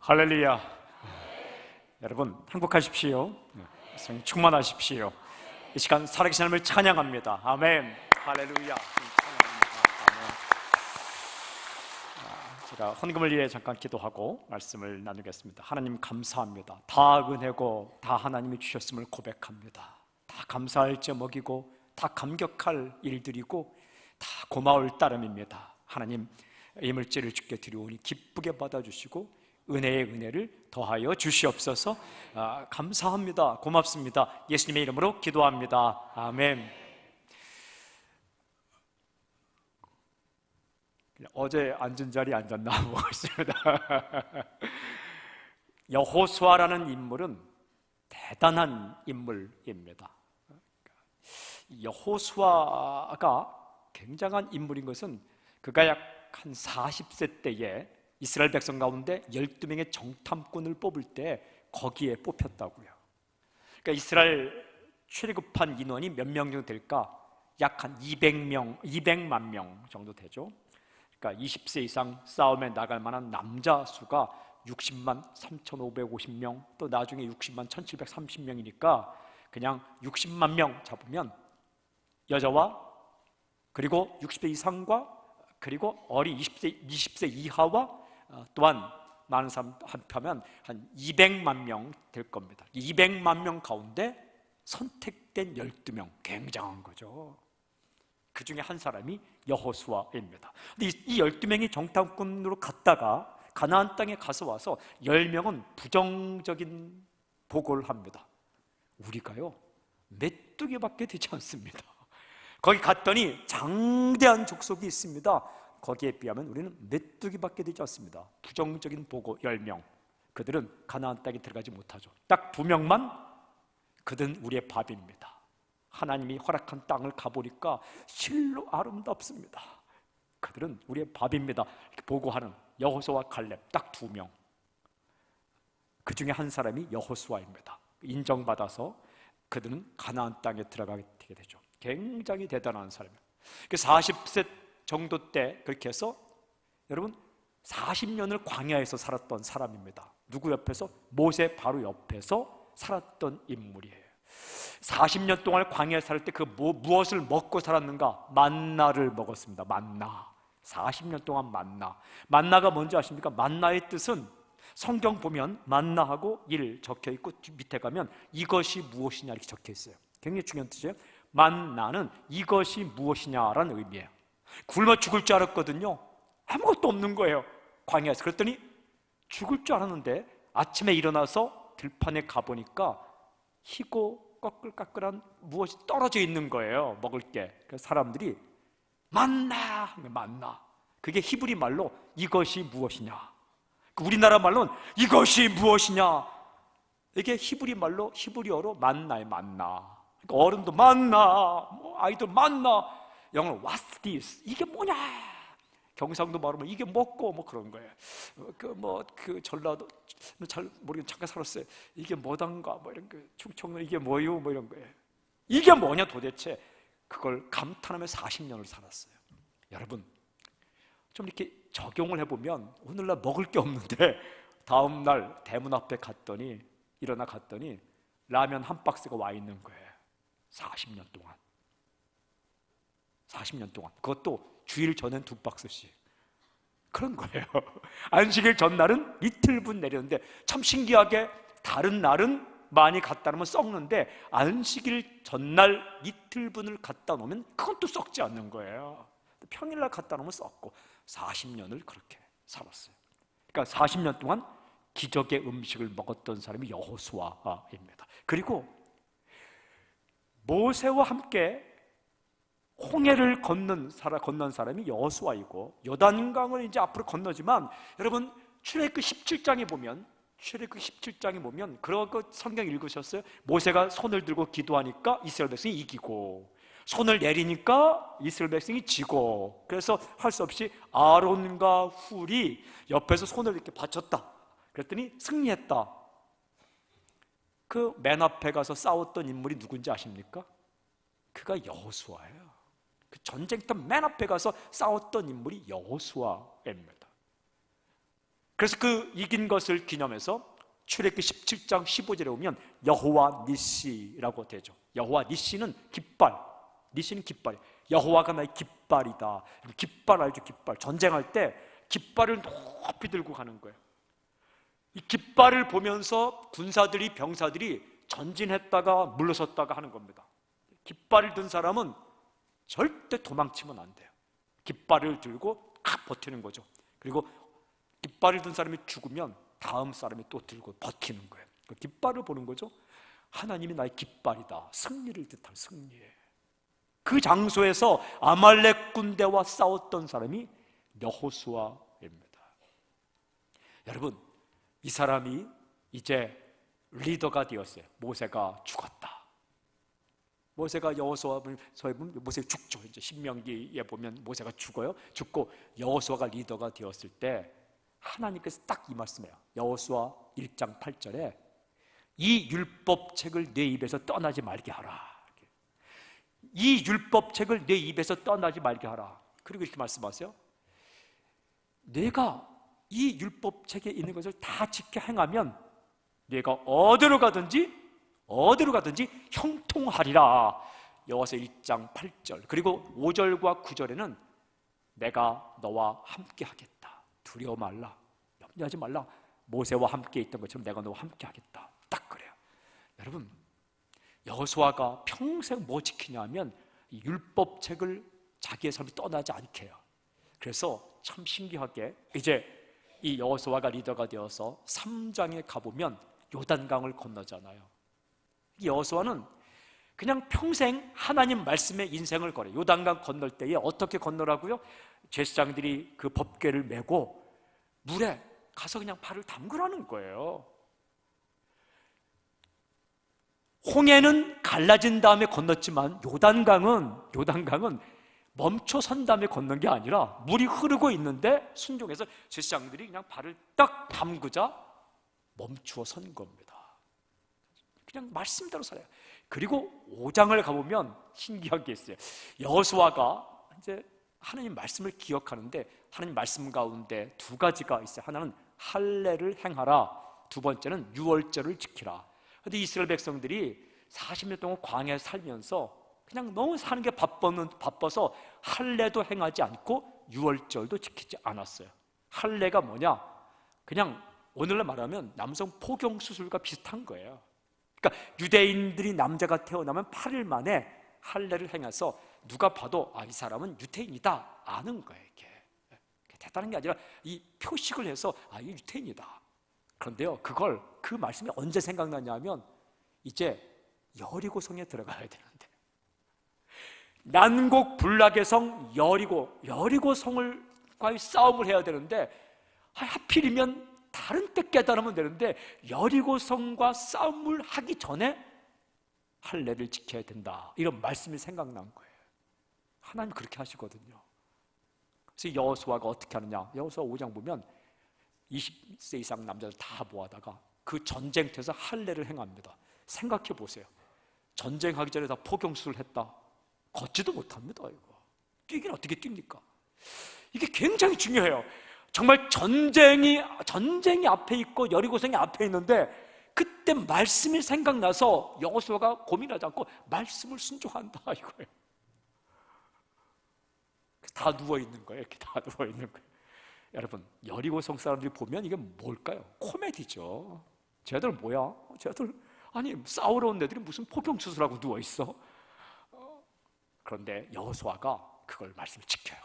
할렐루야. 여러분 행복하십시오. 성령 충만하십시오. 이 시간 살아계신 하나님을 찬양합니다. 아멘. 할렐루야. 아멘. 제가 헌금을 위해 잠깐 기도하고 말씀을 나누겠습니다. 하나님 감사합니다. 다 은혜고 다 하나님이 주셨음을 고백합니다. 다 감사할 제목이고 다 감격할 일들이고 다 고마울 따름입니다. 하나님 이 물질을 주께 드리오니 기쁘게 받아주시고 은혜의 은혜를 더하여 주시옵소서. 감사합니다. 고맙습니다. 예수님의 이름으로 기도합니다. 아멘. 어제 앉은 자리에 앉았나 모르겠습니다. 여호수아라는 인물은 대단한 인물입니다. 여호수아가 굉장한 인물인 것은 그가 약 한 40세 때에 이스라엘 백성 가운데 12명의 정탐꾼을 뽑을 때 거기에 뽑혔다고요. 그러니까 이스라엘 출애굽한 인원이 몇 명 정도 될까? 약 한 200만 명 정도 되죠. 그러니까 20세 이상 싸움에 나갈 만한 남자 수가 60만 3,550명, 또 나중에 60만 1,730명이니까 그냥 60만 명 잡으면 여자와 그리고 60세 이상과 그리고 어린 20세 이하와 또한 많은 사람 합하면 한 200만 명 될 겁니다. 200만 명 가운데 선택된 12명, 굉장한 거죠. 그 중에 한 사람이 여호수아입니다. 근데 이 12명이 정탐꾼으로 갔다가 가나안 땅에 가서 와서 10명은 부정적인 보고를 합니다. 우리가요 메뚜기밖에 되지 않습니다. 거기 갔더니 장대한 족속이 있습니다. 거기에 비하면 우리는 메뚜기밖에 되지 않습니다. 부정적인 보고 10명. 그들은 가나안 땅에 들어가지 못하죠. 딱 2명만 그들은 우리의 밥입니다. 하나님이 허락한 땅을 가보니까 실로 아름답습니다. 그들은 우리의 밥입니다. 이렇게 보고하는 여호수아와 갈렙 딱 2명. 그 중에 한 사람이 여호수아입니다. 인정받아서 그들은 가나안 땅에 들어가게 되죠. 굉장히 대단한 사람이에요. 40세 정도 때 그렇게 해서 여러분 40년을 광야에서 살았던 사람입니다. 누구 옆에서? 모세 바로 옆에서 살았던 인물이에요. 40년 동안 광야에 살 때 그 무엇을 먹고 살았는가? 만나를 먹었습니다. 만나. 40년 동안 만나. 만나가 뭔지 아십니까? 만나의 뜻은 성경 보면 만나하고 일 적혀 있고 밑에 가면 이것이 무엇이냐 이렇게 적혀 있어요. 굉장히 중요한 뜻이에요. 만나는 이것이 무엇이냐라는 의미예요. 굶어 죽을 줄 알았거든요. 아무것도 없는 거예요. 광야에서. 그랬더니 죽을 줄 알았는데 아침에 일어나서 들판에 가보니까 희고 꺼끌꺼끌한 무엇이 떨어져 있는 거예요. 먹을 게. 그래서 사람들이 만나, 만나. 그게 히브리 말로 이것이 무엇이냐. 우리나라 말로는 이것이 무엇이냐. 이게 히브리 말로 히브리어로 만나예요. 만나. 그러니까 어른도 만나, 아이들 만나. 영어로 What's this? 이게 뭐냐? 경상도 말하면 이게 뭐고 뭐 그런 거예요. 그 전라도 잘 모르겠는데 잠깐 살았어요. 이게 뭐단가 뭐 이런 거. 충청도 이게 뭐요? 뭐 이런 거예요. 이게 뭐냐 도대체? 그걸 감탄하며 40년을 살았어요. 여러분 좀 이렇게 적용을 해보면 오늘날 먹을 게 없는데 다음 날 대문 앞에 갔더니 일어나 갔더니 라면 한 박스가 와 있는 거예요. 40년 동안. 40년 동안. 그것도 주일 전엔 2박스씩. 그런 거예요. 안식일 전날은 이틀분 내렸는데 참 신기하게 다른 날은 많이 갖다 놓으면 썩는데 안식일 전날 이틀분을 갖다 놓으면 그건 또 썩지 않는 거예요. 평일날 갖다 놓으면 썩고 40년을 그렇게 살았어요. 그러니까 40년 동안 기적의 음식을 먹었던 사람이 여호수아입니다. 그리고 모세와 함께 홍해를 건넌 사람이 여호수아이고 요단강을 이제 앞으로 건너지만 여러분 출애굽 17장에 보면 그런 거 성경 읽으셨어요? 모세가 손을 들고 기도하니까 이스라엘 백성이 이기고 손을 내리니까 이스라엘 백성이 지고 그래서 할 수 없이 아론과 훌이 옆에서 손을 이렇게 받쳤다. 그랬더니 승리했다. 그 맨 앞에 가서 싸웠던 인물이 누군지 아십니까? 그가 여호수아예요. 그 전쟁터 맨 앞에 가서 싸웠던 인물이 여호수아입니다. 그래서 그 이긴 것을 기념해서 출애굽기 17장 15절에 보면 여호와 니시라고 되죠. 여호와 니시는 깃발, 니시는 깃발이에요. 여호와가 나의 깃발이다. 깃발 알죠? 깃발. 전쟁할 때 깃발을 높이 들고 가는 거예요. 이 깃발을 보면서 군사들이, 병사들이 전진했다가 물러섰다가 하는 겁니다. 깃발을 든 사람은 절대 도망치면 안 돼요. 깃발을 들고 버티는 거죠. 그리고 깃발을 든 사람이 죽으면 다음 사람이 또 들고 버티는 거예요. 그 깃발을 보는 거죠. 하나님이 나의 깃발이다. 승리를 뜻할 승리예요. 그 장소에서 아말렉 군대와 싸웠던 사람이 여호수아입니다. 여러분, 이 사람이 이제 리더가 되었어요. 모세가 죽었다. 모세가 여호수아에 모세가 죽죠. 이제 신명기에 보면 모세가 죽어요. 죽고 여호수아가 리더가 되었을 때 하나님께서 딱 이 말씀해요. 여호수아 1장 8절에 이 율법책을 내 입에서 떠나지 말게 하라. 이 율법책을 내 입에서 떠나지 말게 하라. 그리고 이렇게 말씀하세요. 내가 이 율법책에 있는 것을 다 지켜 행하면 내가 어디로 가든지 형통하리라. 여호수아 1장 8절. 그리고 5절과 9절에는 내가 너와 함께 하겠다. 두려워 말라. 염려하지 말라. 모세와 함께 있던 것처럼 내가 너와 함께 하겠다. 딱 그래요. 여러분, 여호수아가 평생 뭐 지키냐 하면 이 율법책을 자기의 삶이 떠나지 않게 해요. 그래서 참 신기하게 이제 이 여호수아가 리더가 되어서 3장에 가보면 요단강을 건너잖아요. 이 여호수아는 그냥 평생 하나님 말씀에 인생을 걸어요. 요단강 건널 때에 어떻게 건너라고요? 제사장들이 그 법궤를 메고 물에 가서 그냥 발을 담그라는 거예요. 홍해는 갈라진 다음에 건넜지만 요단강은 멈춰 선 다음에 건넌 게 아니라 물이 흐르고 있는데 순종해서 제사장들이 그냥 발을 딱 담그자 멈추어 선 겁니다. 그냥 말씀대로 살아요. 그리고 5장을 가보면 신기한 게 있어요. 여호수아가 이제 하나님 말씀을 기억하는데 하나님 말씀 가운데 두 가지가 있어요. 하나는 할례를 행하라. 두 번째는 유월절을 지키라. 그런데 이스라엘 백성들이 40년 동안 광야에 살면서 그냥 너무 사는 게 바빠서 할례도 행하지 않고 유월절도 지키지 않았어요. 할례가 뭐냐? 그냥 오늘날 말하면 남성 포경 수술과 비슷한 거예요. 그러니까 유대인들이 남자가 태어나면 8일 만에 할례를 행해서 누가 봐도 이 사람은 유태인이다 아는 거예요. 이게 대단한 게 아니라 이 표식을 해서 이 유태인이다. 그런데요, 그 말씀이 언제 생각나냐면 이제 여리고성에 들어가야 되는데 난곡불락의 성 여리고성과의 싸움을 해야 되는데 하필이면 다른 때 깨달으면 되는데 여리고성과 싸움을 하기 전에 할례를 지켜야 된다. 이런 말씀이 생각난 거예요. 하나님 그렇게 하시거든요. 그래서 여호수아가 어떻게 하느냐? 여호수아 5장 보면 20세 이상 남자들 다 모아다가 그 전쟁터에서 할례를 행합니다. 생각해 보세요. 전쟁하기 전에 다 포경수를 했다. 걷지도 못합니다. 이거 뛰긴 어떻게 뜁니까? 이게 굉장히 중요해요. 정말 전쟁이 앞에 있고 여리고성이 앞에 있는데 그때 말씀이 생각나서 여호수아가 고민하지 않고 말씀을 순종한다 이거예요. 다 누워 있는 거예요. 이렇게 다 누워 있는 거예요. 여러분, 여리고성 사람들이 보면 이게 뭘까요? 코미디죠. 쟤들 뭐야? 쟤들 싸우러 온 애들이 무슨 포경수술하고 누워 있어? 그런데 여호수아가 그걸 말씀을 지켜요.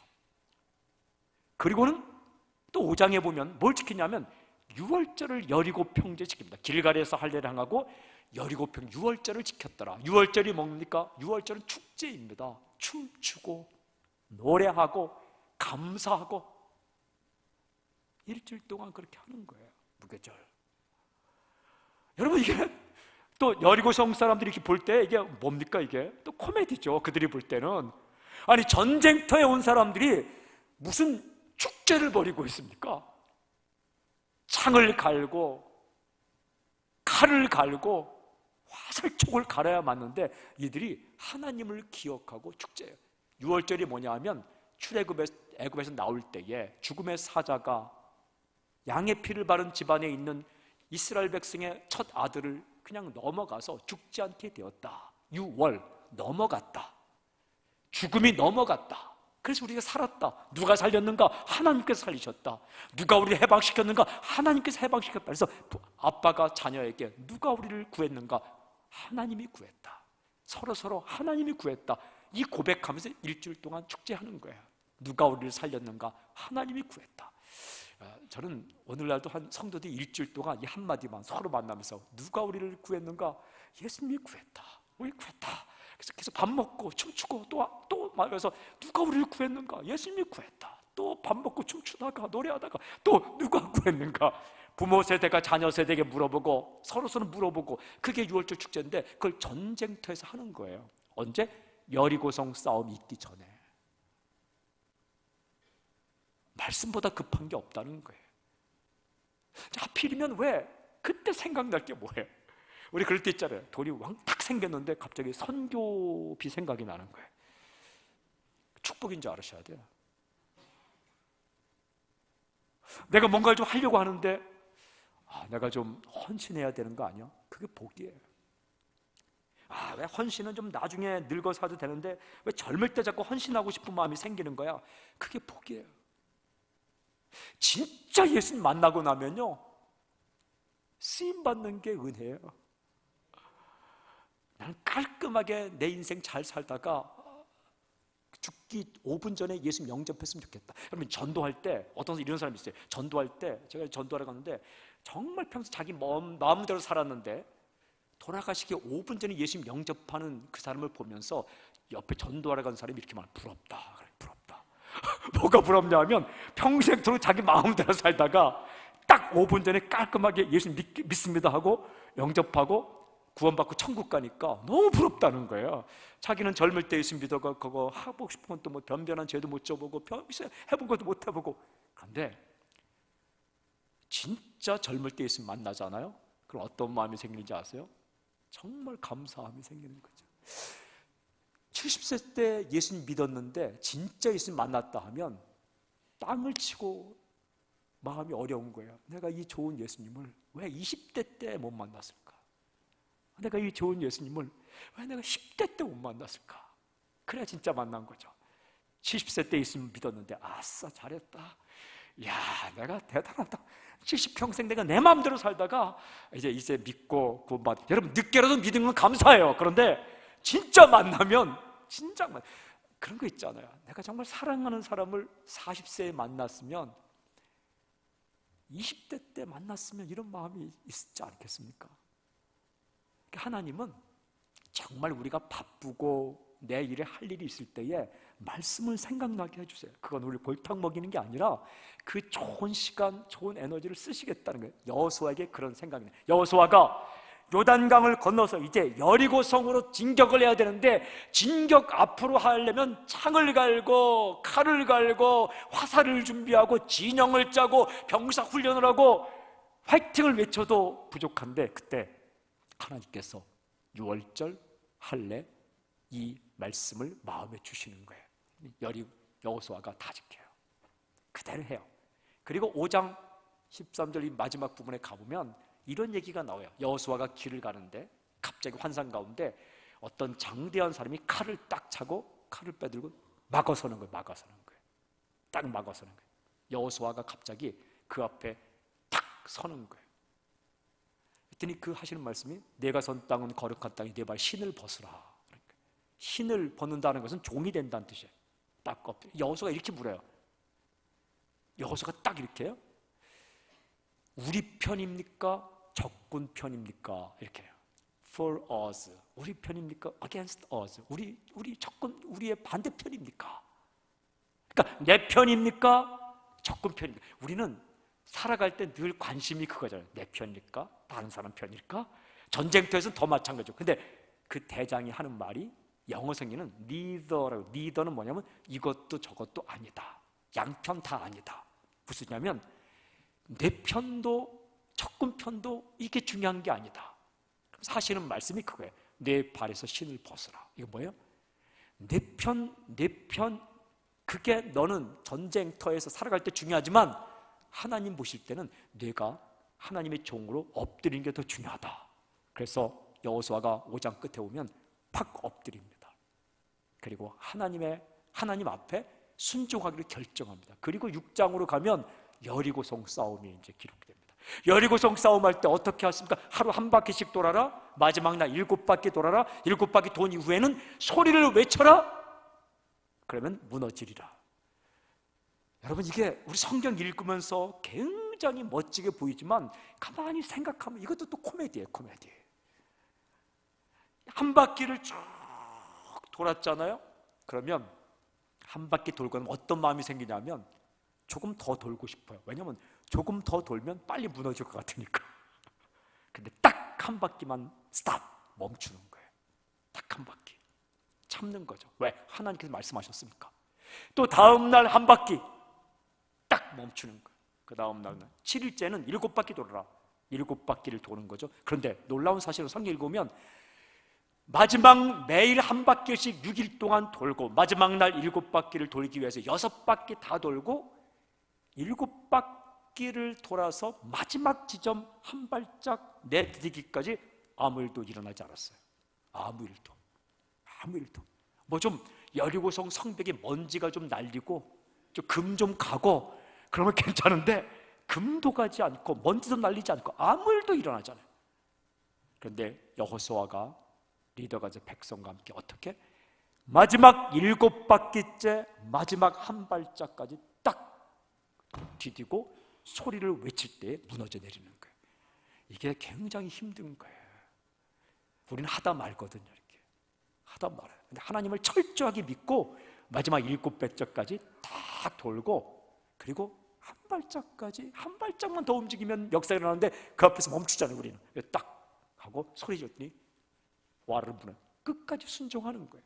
그리고는 또 5장에 보면 뭘 지키냐면 유월절을 여리고 평지에 지킵니다. 길갈에서 할례를 행하고 여리고 평 유월절을 지켰더라. 유월절이 뭡니까? 유월절은 축제입니다. 춤추고 노래하고 감사하고 일주일 동안 그렇게 하는 거예요. 무교절. 여러분, 이게 또 여리고성 사람들이 이렇게 볼 때 이게 뭡니까? 이게 또 코미디죠. 그들이 볼 때는 전쟁터에 온 사람들이 무슨 축제를 벌이고 있습니까? 창을 갈고 칼을 갈고 화살촉을 갈아야 맞는데 이들이 하나님을 기억하고 축제예요. 유월절이 뭐냐 하면 애굽에서 나올 때에 죽음의 사자가 양의 피를 바른 집안에 있는 이스라엘 백성의 첫 아들을 그냥 넘어가서 죽지 않게 되었다. 6월 넘어갔다. 죽음이 넘어갔다. 그래서 우리가 살았다. 누가 살렸는가? 하나님께서 살리셨다. 누가 우리를 해방시켰는가? 하나님께서 해방시켰다. 그래서 아빠가 자녀에게 누가 우리를 구했는가? 하나님이 구했다. 서로 하나님이 구했다. 이 고백하면서 일주일 동안 축제하는 거예요. 누가 우리를 살렸는가? 하나님이 구했다. 저는 오늘날도 한 성도들이 일주일 동안 이 한마디만 서로 만나면서 누가 우리를 구했는가? 예수님이 구했다. 우리 구했다. 그래서 계속 밥 먹고 춤추고 또 말해서 누가 우리를 구했는가? 예수님이 구했다. 또 밥 먹고 춤추다가 노래하다가 또 누가 구했는가? 부모 세대가 자녀 세대에게 물어보고 서로 물어보고, 그게 6월절 축제인데 그걸 전쟁터에서 하는 거예요. 언제? 여리고성 싸움이 있기 전에. 말씀보다 급한 게 없다는 거예요. 하필이면 왜? 그때 생각날 게 뭐예요? 우리 그럴 때 있잖아요. 돈이 왕탁 생겼는데 갑자기 선교비 생각이 나는 거예요. 축복인 줄 알으셔야 돼요. 내가 뭔가를 좀 하려고 하는데 내가 좀 헌신해야 되는 거 아니야? 그게 복이에요. 왜 헌신은 좀 나중에 늙어서 해도 되는데 왜 젊을 때 자꾸 헌신하고 싶은 마음이 생기는 거야? 그게 복이에요. 진짜 예수님 만나고 나면요, 쓰임받는 게 은혜예요. 난 깔끔하게 내 인생 잘 살다가 죽기 5분 전에 예수님 영접했으면 좋겠다. 여러분, 전도할 때 어떤 이런 사람이 있어요. 전도할 때, 제가 전도하러 갔는데 정말 평소 자기 마음대로 살았는데 돌아가시기 5분 전에 예수님 영접하는 그 사람을 보면서 옆에 전도하러 간 사람이 이렇게 말, 부럽다. 그래, 부럽다. 뭐가 부럽냐 하면 평생토록 자기 마음대로 살다가 딱 5분 전에 깔끔하게 예수님 믿습니다 하고 영접하고 구원받고 천국 가니까 너무 부럽다는 거예요. 자기는 젊을 때 예수님 믿어가 그거 하고 싶은 건 또 뭐 변변한 죄도 못 져보고 해본 것도 못 해보고. 그런데 진짜 젊을 때 예수님 만나잖아요. 그럼 어떤 마음이 생기는지 아세요? 정말 감사함이 생기는 거죠. 70세 때 예수님 믿었는데 진짜 예수님 만났다 하면 땅을 치고 마음이 어려운 거예요. 내가 이 좋은 예수님을 왜 20대 때 못 만났을까? 내가 이 좋은 예수님을 왜 내가 10대 때 못 만났을까? 그래야 진짜 만난 거죠. 70세 때 예수님 믿었는데 아싸 잘했다. 야, 내가 대단하다. 70평생 내가 내 마음대로 살다가 이제 믿고 구원받. 여러분, 늦게라도 믿은 건 감사해요. 그런데 진짜 만나면 그런 거 있잖아요. 내가 정말 사랑하는 사람을 40세에 만났으면 20대 때 만났으면 이런 마음이 있지 않겠습니까? 하나님은 정말 우리가 바쁘고 내 일에 할 일이 있을 때에 말씀을 생각나게 해주세요. 그건 우리 골탕 먹이는 게 아니라 그 좋은 시간, 좋은 에너지를 쓰시겠다는 거예요. 여호수아에게 그런 생각이 나요. 여호수아가 요단강을 건너서 이제 여리고성으로 진격을 해야 되는데, 진격 앞으로 하려면 창을 갈고 칼을 갈고 화살을 준비하고 진영을 짜고 병사 훈련을 하고 화이팅을 외쳐도 부족한데, 그때 하나님께서 6월절 할례 이 말씀을 마음에 주시는 거예요. 여호수아가 다 지켜요. 그대로 해요. 그리고 5장 13절 이 마지막 부분에 가보면 이런 얘기가 나와요. 여호수아가 길을 가는데 갑자기 환상 가운데 어떤 장대한 사람이 칼을 딱 차고 칼을 빼들고 막아서는 거예요. 딱 막아서는 거예요. 여호수아가 갑자기 그 앞에 딱 서는 거예요. 그랬더니 그 하시는 말씀이, 내가 선 땅은 거룩한 땅이 내 발 신을 벗으라. 그러니까 신을 벗는다는 것은 종이 된다는 뜻이에요. 딱 엎드려. 여호수아가 이렇게 물어요. 여호수아가 딱 이렇게 해요. 우리 편입니까? 적군 편입니까? 이렇게 해요. For us. 우리 편입니까? Against us. 우리 적군, 우리의 반대편입니까? 그러니까 내 편입니까? 적군 편입니까? 우리는 살아갈 때 늘 관심이 그거잖아요. 내 편일까? 다른 사람 편일까? 전쟁터에서는 더 마찬가지죠. 근데 그 대장이 하는 말이 영어 성에는 neither라고. neither는 뭐냐면 이것도 저것도 아니다. 양편 다 아니다. 무슨 얘기냐면 내 편도 적군 편도 이게 중요한 게 아니다. 그래서 하시는 말씀이 그거예요. 내 발에서 신을 벗으라. 이거 뭐예요? 내 편 그게 너는 전쟁터에서 살아갈 때 중요하지만 하나님 보실 때는 내가 하나님의 종으로 엎드리는 게 더 중요하다. 그래서 여호수아가 5장 끝에 오면 팍 엎드립니다. 그리고 하나님 앞에 순종하기를 결정합니다. 그리고 6장으로 가면 여리고성 싸움이 이제 기록됩니다. 여리고성 싸움할 때 어떻게 하십니까? 하루 한 바퀴씩 돌아라. 마지막 날 7바퀴 돌아라. 7바퀴 돈 이후에는 소리를 외쳐라. 그러면 무너지리라. 여러분, 이게 우리 성경 읽으면서 굉장히 멋지게 보이지만 가만히 생각하면 이것도 또 코미디예요. 코미디. 한 바퀴를 쭉 돌았잖아요. 그러면 한 바퀴 돌고 나면 어떤 마음이 생기냐면 조금 더 돌고 싶어요. 왜냐하면 조금 더 돌면 빨리 무너질 것 같으니까. 근데 딱 한 바퀴만 스탑, 멈추는 거예요. 딱 한 바퀴 참는 거죠. 왜? 하나님께서 말씀하셨으니까. 또 다음 날 한 바퀴 딱 멈추는 거예요. 그 다음 날 7일째는 7바퀴 돌아라. 7바퀴를 도는 거죠. 그런데 놀라운 사실은 성경 읽으면 마지막 매일 한 바퀴씩 6일 동안 돌고 마지막 날 7바퀴를 돌기 위해서 6바퀴 다 돌고 7바퀴를 돌아서 마지막 지점 한 발짝 내디디기까지 아무 일도 일어나지 않았어요. 아무 일도. 뭐 좀 여리고성 성벽에 먼지가 좀 날리고 좀 금 좀 가고 그러면 괜찮은데 금도 가지 않고 먼지도 날리지 않고 아무 일도 일어나지 않아요. 그런데 여호수아가 리더가 이제 백성과 함께 어떻게? 마지막 7바퀴째 마지막 한 발짝까지 딱 디디고 소리를 외칠 때 무너져 내리는 거예요. 이게 굉장히 힘든 거예요. 우리는 하다 말거든요. 이렇게 하다 말아요. 근데 하나님을 철저하게 믿고 마지막 7발짝까지 딱 돌고 그리고 한 발짝만 더 움직이면 역사가 일어나는데 그 앞에서 멈추잖아요. 우리는 딱 하고 소리 질렀더니 와르르 부는 끝까지 순종하는 거예요.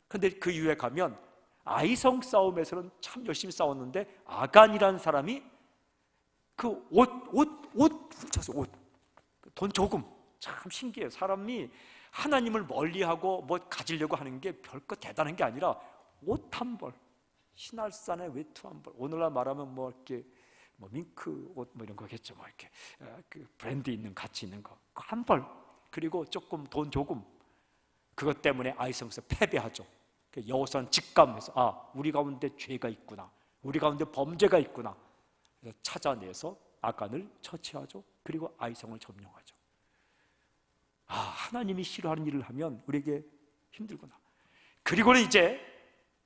그런데 그 이후에 가면 아이성 싸움에서는 참 열심히 싸웠는데 아간이라는 사람이 그 옷 훔쳐서 돈 조금. 참 신기해요. 사람이 하나님을 멀리하고 뭐 가지려고 하는 게 별거 대단한 게 아니라 옷 한 벌, 신할산의 외투 한 벌. 오늘날 말하면 뭐 이렇게 뭐 밍크 옷 뭐 이런 거겠죠. 뭐 이렇게 그 브랜드 있는 가치 있는 거 한 벌. 그리고 조금 돈 조금. 그것 때문에 아이성에서 패배하죠. 여호수아는 직감해서 우리 가운데 죄가 있구나. 우리 가운데 범죄가 있구나. 그래서 찾아내서 아간을 처치하죠. 그리고 아이성을 점령하죠. 하나님이 싫어하는 일을 하면 우리에게 힘들구나. 그리고는 이제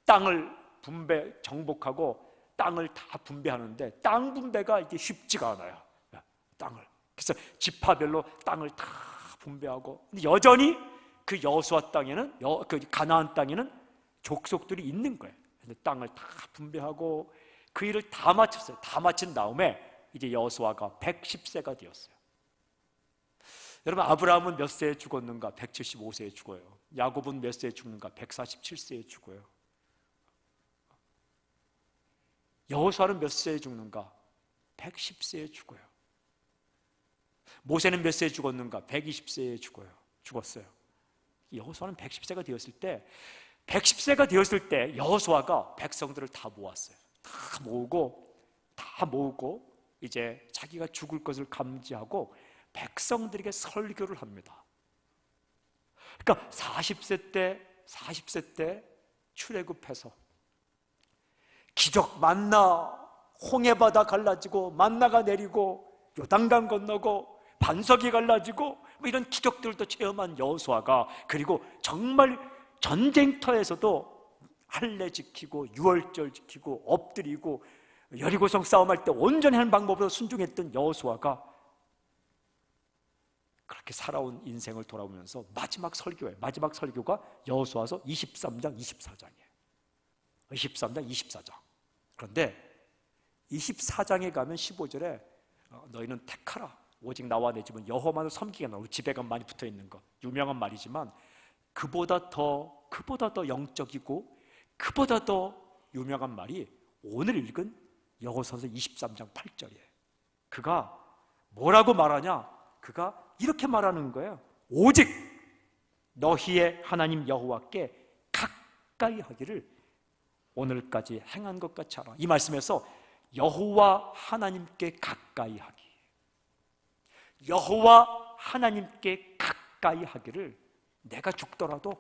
땅을 정복하고 땅을 다 분배하는데 땅 분배가 이게 쉽지가 않아요. 땅을. 그래서 지파별로 땅을 다 분배하고 근데 여전히 그 여호수아 땅에는 그 가나안 땅에는 족속들이 있는 거예요. 그래서 땅을 다 분배하고 그 일을 다 마쳤어요. 다 마친 다음에 이제 여호수아가 110세가 되었어요. 여러분, 아브라함은 몇 세에 죽었는가? 175세에 죽어요. 야곱은 몇 세에 죽는가? 147세에 죽어요. 여호수아는 몇 세에 죽는가? 110세에 죽어요. 모세는 몇 세에 죽었는가? 120세에 죽었어요. 여호수아는 110세가 되었을 때 여호수아가 백성들을 다 모았어요. 다 모으고 이제 자기가 죽을 것을 감지하고 백성들에게 설교를 합니다. 그러니까 40세 때 출애굽해서 기적 만나 홍해바다 갈라지고 만나가 내리고 요단강 건너고 반석이 갈라지고 뭐 이런 기적들도 체험한 여호수아가 그리고 정말 전쟁터에서도 할례 지키고 유월절 지키고 엎드리고 여리고성 싸움할 때 온전히 하는 방법으로 순종했던 여호수아가 그렇게 살아온 인생을 돌아보면서 마지막 설교가 여호수아서 23장 24장이에요 23장 24장. 그런데 24장에 가면 15절에 너희는 택하라 오직 나와 내 집은 여호와만을 섬기겠나. 우리 집에가 많이 붙어있는 거 유명한 말이지만 그보다 더 영적이고 그보다 더 유명한 말이 오늘 읽은 여호수아서 23장 8절이에요 그가 뭐라고 말하냐. 그가 이렇게 말하는 거예요. 오직 너희의 하나님 여호와께 가까이 하기를 오늘까지 행한 것 같이 하라. 이 말씀에서 여호와 하나님께 가까이 하기. 여호와 하나님께 가까이 하기를 내가 죽더라도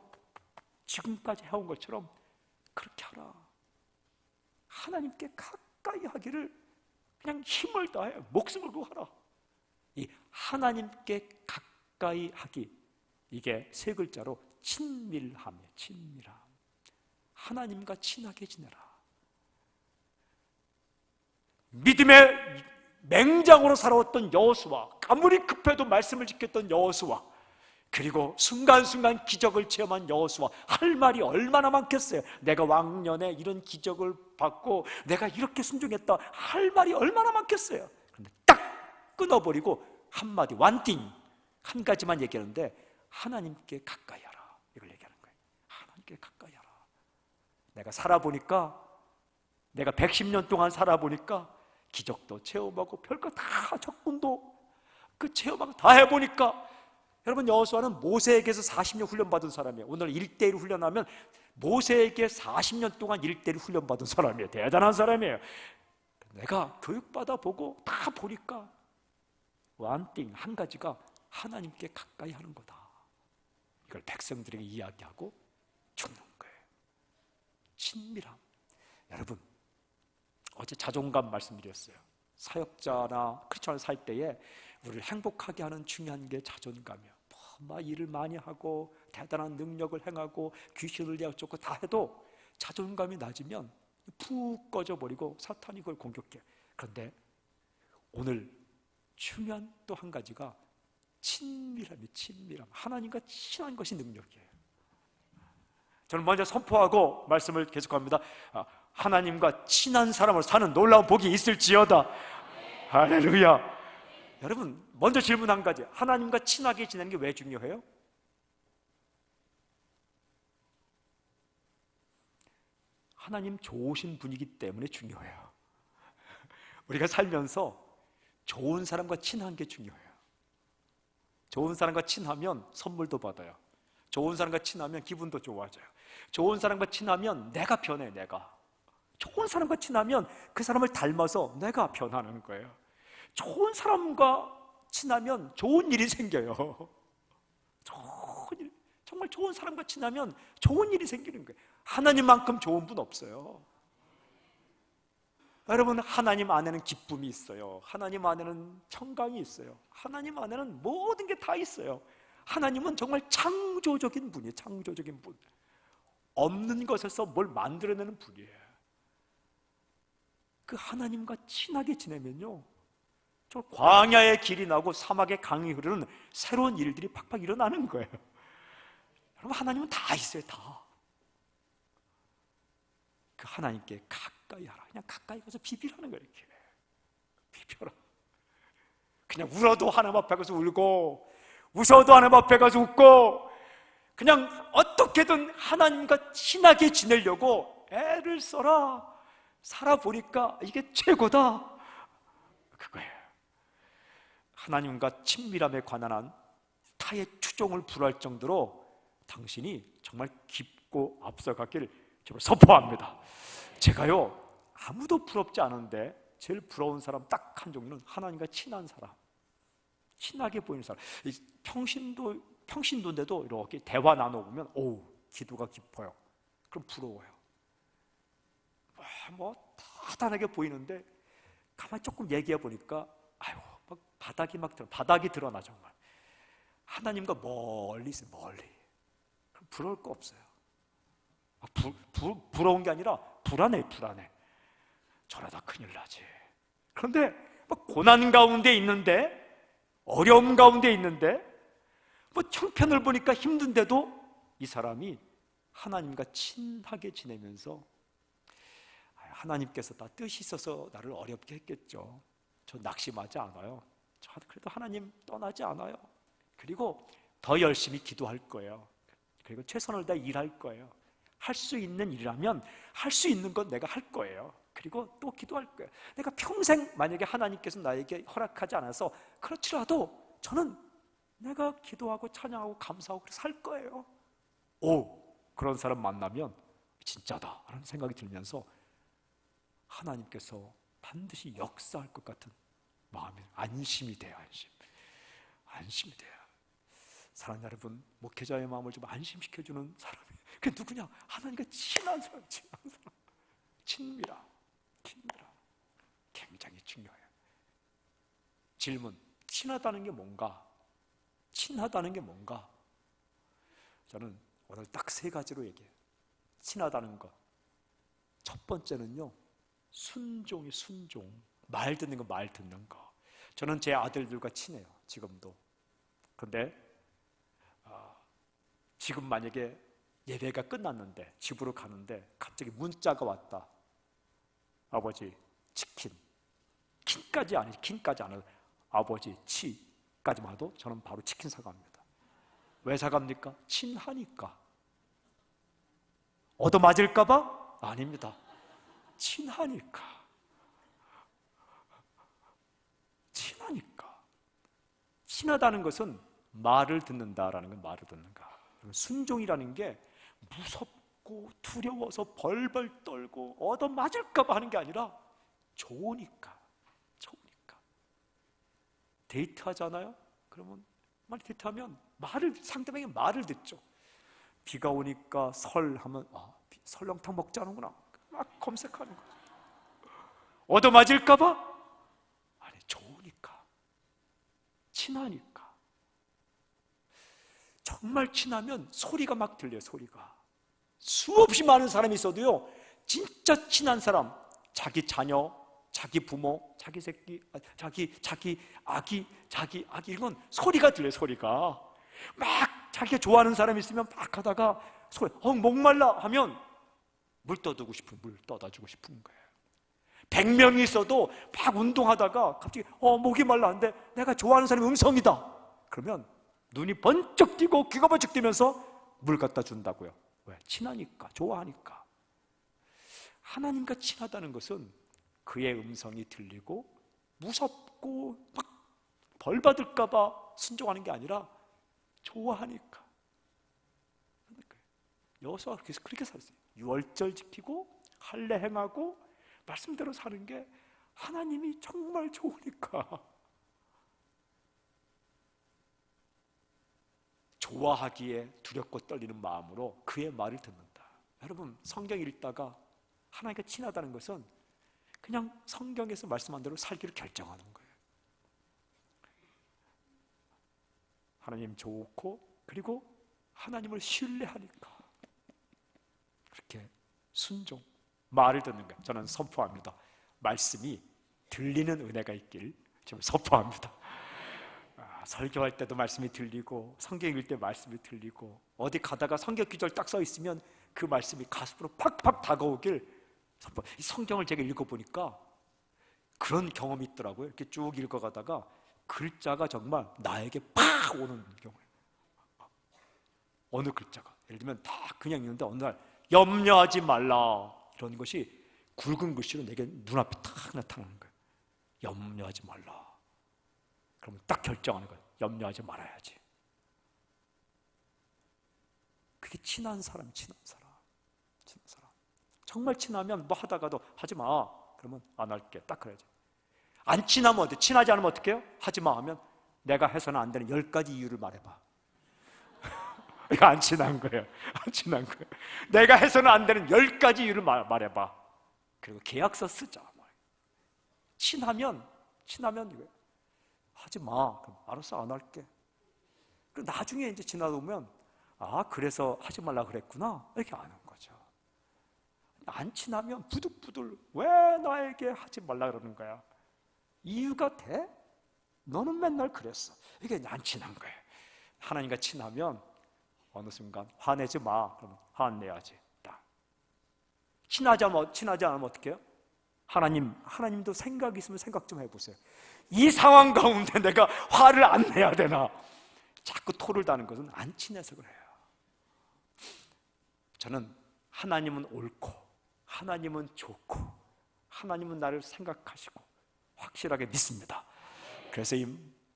지금까지 해온 것처럼 그렇게 하라. 하나님께 가까이 하기를 그냥 힘을 다해 목숨을 걸고 하라. 이 하나님께 가까이 하기, 이게 세 글자로 친밀함이에요. 친밀함. 하나님과 친하게 지내라. 믿음의 맹장으로 살아왔던 여호수아, 아무리 급해도 말씀을 지켰던 여호수아, 그리고 순간순간 기적을 체험한 여호수아, 할 말이 얼마나 많겠어요. 내가 왕년에 이런 기적을 받고 내가 이렇게 순종했다, 할 말이 얼마나 많겠어요. 그런데 딱 끊어버리고 한마디, 완띵, 한 가지만 얘기하는데 하나님께 가까이 하라, 이걸 얘기하는 거예요. 하나님께 가까이 하라. 내가 살아보니까, 내가 110년 동안 살아보니까 기적도 체험하고 별거 다, 적군도 그 체험하고 다 해보니까, 여러분, 여호수아는 모세에게서 40년 훈련받은 사람이에요. 오늘 1대1 훈련하면 모세에게 40년 동안 1대1 훈련받은 사람이에요. 대단한 사람이에요. 내가 교육받아 보고 다 보니까 완띵, 한 가지가 하나님께 가까이 하는 거다. 이걸 백성들에게 이야기하고 죽는 거예요. 친밀함. 여러분, 어제 자존감 말씀드렸어요. 사역자나 크리스천을 살 때에 우리를 행복하게 하는 중요한 게 자존감이에요. 막 일을 많이 하고 대단한 능력을 행하고 귀신을 내쫓고 다 해도 자존감이 낮으면 푹 꺼져버리고 사탄이 그걸 공격해. 그런데 오늘 중요한 또 한 가지가 친밀함이에요. 친밀함. 하나님과 친한 것이 능력이에요. 저는 먼저 선포하고 말씀을 계속합니다. 하나님과 친한 사람으로 사는 놀라운 복이 있을지어다. 할렐루야. 여러분, 먼저 질문 한 가지. 하나님과 친하게 지내는 게 왜 중요해요? 하나님 좋으신 분이기 때문에 중요해요. 우리가 살면서 좋은 사람과 친한 게 중요해요. 좋은 사람과 친하면 선물도 받아요. 좋은 사람과 친하면 기분도 좋아져요. 좋은 사람과 친하면 내가 변해. 내가 좋은 사람과 친하면 그 사람을 닮아서 내가 변하는 거예요. 좋은 사람과 친하면 좋은 일이 생겨요. 좋은 일, 정말 좋은 사람과 친하면 좋은 일이 생기는 거예요. 하나님만큼 좋은 분 없어요. 여러분, 하나님 안에는 기쁨이 있어요. 하나님 안에는 평강이 있어요. 하나님 안에는 모든 게 다 있어요. 하나님은 정말 창조적인 분이에요. 창조적인 분. 없는 것에서 뭘 만들어내는 분이에요. 그 하나님과 친하게 지내면요, 저 광야의 길이 나고 사막의 강이 흐르는 새로운 일들이 팍팍 일어나는 거예요. 여러분, 하나님은 다 있어요. 다. 그 하나님께 가까이 하라. 그냥 가까이 가서 비비라는 거예요. 이렇게 비벼라. 그냥 울어도 하나님 앞에 가서 울고, 웃어도 하나님 앞에 가서 웃고, 그냥 어떻게든 하나님과 친하게 지내려고 애를 써라. 살아보니까 이게 최고다. 그거예요. 하나님과 친밀함에 관한 한 타의 추종을 불허할 정도로 당신이 정말 깊고 앞서갔기를 저를 선포합니다. 제가요, 아무도 부럽지 않은데 제일 부러운 사람 딱 한 종류는 하나님과 친한 사람, 친하게 보이는 사람. 평신도인데도 이렇게 대화 나눠보면 오, 기도가 깊어요. 그럼 부러워요. 뭐 다단하게 보이는데 가만히 조금 얘기해 보니까 아이고, 막 바닥이 드러나. 정말 하나님과 멀리 있어요. 멀리. 그럼 부러울 거 없어요. 부러운 게 아니라 불안해. 저러다 큰일 나지. 그런데 막 고난 가운데 있는데, 어려움 가운데 있는데, 뭐 형편을 보니까 힘든데도 이 사람이 하나님과 친하게 지내면서 하나님께서 다 뜻이 있어서 나를 어렵게 했겠죠. 저 낙심하지 않아요. 저 그래도 하나님 떠나지 않아요. 그리고 더 열심히 기도할 거예요. 그리고 최선을 다해 일할 거예요. 할 수 있는 일이라면 할 수 있는 건 내가 할 거예요. 그리고 또 기도할 거예요. 내가 평생 만약에 하나님께서 나에게 허락하지 않아서 그렇지라도 저는 내가 기도하고 찬양하고 감사하고 그래서 살 거예요. 오, 그런 사람 만나면 진짜다 라는 생각이 들면서 하나님께서 반드시 역사할 것 같은 마음이 안심이 돼요. 안심이 돼요. 사랑하는 여러분, 목회자의 마음을 좀 안심시켜주는 사람이 그게 누구냐? 하나님과 친한 사람. 친밀함. 굉장히 중요해요. 질문, 친하다는 게 뭔가? 친하다는 게 뭔가? 저는 오늘 딱 3가지로 얘기해요. 친하다는 것. 첫 번째는요, 순종. 말 듣는 거. 저는 제 아들들과 친해요, 지금도. 그런데 지금 만약에 예배가 끝났는데 집으로 가는데 갑자기 문자가 왔다. 아버지 치킨. 킨까지 안 해도 아버지 치까지만 해도 저는 바로 치킨 사갑니다. 왜 사갑니까? 친하니까. 얻어맞을까 봐? 아닙니다. 친하니까. 친하다는 것은 말을 듣는다라는 건 말을 듣는가. 순종이라는 게 무섭고 두려워서 벌벌 떨고 얻어맞을까 봐 하는 게 아니라 좋으니까. 데이트하잖아요? 그러면 데이트하면 상대방의 말을 듣죠. 비가 오니까 설하면 설렁탕 먹자는구나. 막 검색하는 거죠. 얻어맞을까 봐? 아니, 좋으니까. 친하니까. 정말 친하면 소리가 막 들려요. 소리가. 수없이 많은 사람이 있어도요, 진짜 친한 사람, 자기 자녀, 자기 부모, 자기 새끼, 자기 아기 이런 건 소리가 들려요. 소리가 막 자기가 좋아하는 사람이 있으면 막 하다가 소리, 목말라 하면 물 떠다 주고 싶은 거예요. 100명이 있어도 막 운동하다가 갑자기 목이 말라는데 내가 좋아하는 사람의 음성이다. 그러면 눈이 번쩍 뜨고 귀가 번쩍 뜨면서 물 갖다 준다고요. 왜? 친하니까, 좋아하니까. 하나님과 친하다는 것은 그의 음성이 들리고 무섭고 막 벌 받을까 봐 순종하는 게 아니라 좋아하니까. 여호수아 그렇게 살았어요. 유월절 지키고 할례 행하고 말씀대로 사는 게 하나님이 정말 좋으니까. 좋아하기에 두렵고 떨리는 마음으로 그의 말을 듣는다. 여러분, 성경 읽다가 하나님과 친하다는 것은 그냥 성경에서 말씀한 대로 살기를 결정하는 거예요. 하나님 좋고, 그리고 하나님을 신뢰하니까 그렇게 순종, 말을 듣는 거예요. 저는 선포합니다. 말씀이 들리는 은혜가 있길 지금 선포합니다. 설교할 때도 말씀이 들리고, 성경 읽을 때 말씀이 들리고, 어디 가다가 성경 구절 딱 써 있으면 그 말씀이 가슴으로 팍팍 다가오길 선포. 이 성경을 제가 읽어보니까 그런 경험이 있더라고요. 이렇게 쭉 읽어가다가 글자가 정말 나에게 팍 오는 경우예요. 어느 글자가, 예를 들면 다 그냥 읽는데 어느 날 염려하지 말라 이런 것이 굵은 글씨로 내게 눈앞에 탁 나타나는 거예요. 염려하지 말라. 그러면 딱 결정하는 거예요. 염려하지 말아야지. 그게 친한 사람. 정말 친하면 뭐 하다가도 하지 마. 그러면 안 할게. 딱 그래야지. 안 친하면 어때? 친하지 않으면 어떻게 해요? 하지 마 하면 내가 해서는 안 되는 10가지 이유를 말해봐. 이거 안 친한 거예요. 내가 해서는 안 되는 10가지 이유를 말해봐. 그리고 계약서 쓰자. 친하면 이거 하지 마. 그럼 알았어, 안 할게. 그리고 나중에 이제 지나다 보면 그래서 하지 말라 그랬구나 이렇게 아는 거죠. 안 친하면 부들부들 왜 나에게 하지 말라 그러는 거야? 이유가 돼? 너는 맨날 그랬어. 이게 안 친한 거예요. 하나님과 친하면 어느 순간 화내지 마. 그러면 화내야지. 친하지 않으면 어떻게 해요? 하나님도 생각이 있으면 생각 좀 해보세요. 이 상황 가운데 내가 화를 안 내야 되나? 자꾸 토를 다는 것은 안 친해서 그래요. 저는 하나님은 옳고, 하나님은 좋고, 하나님은 나를 생각하시고 확실하게 믿습니다. 그래서 이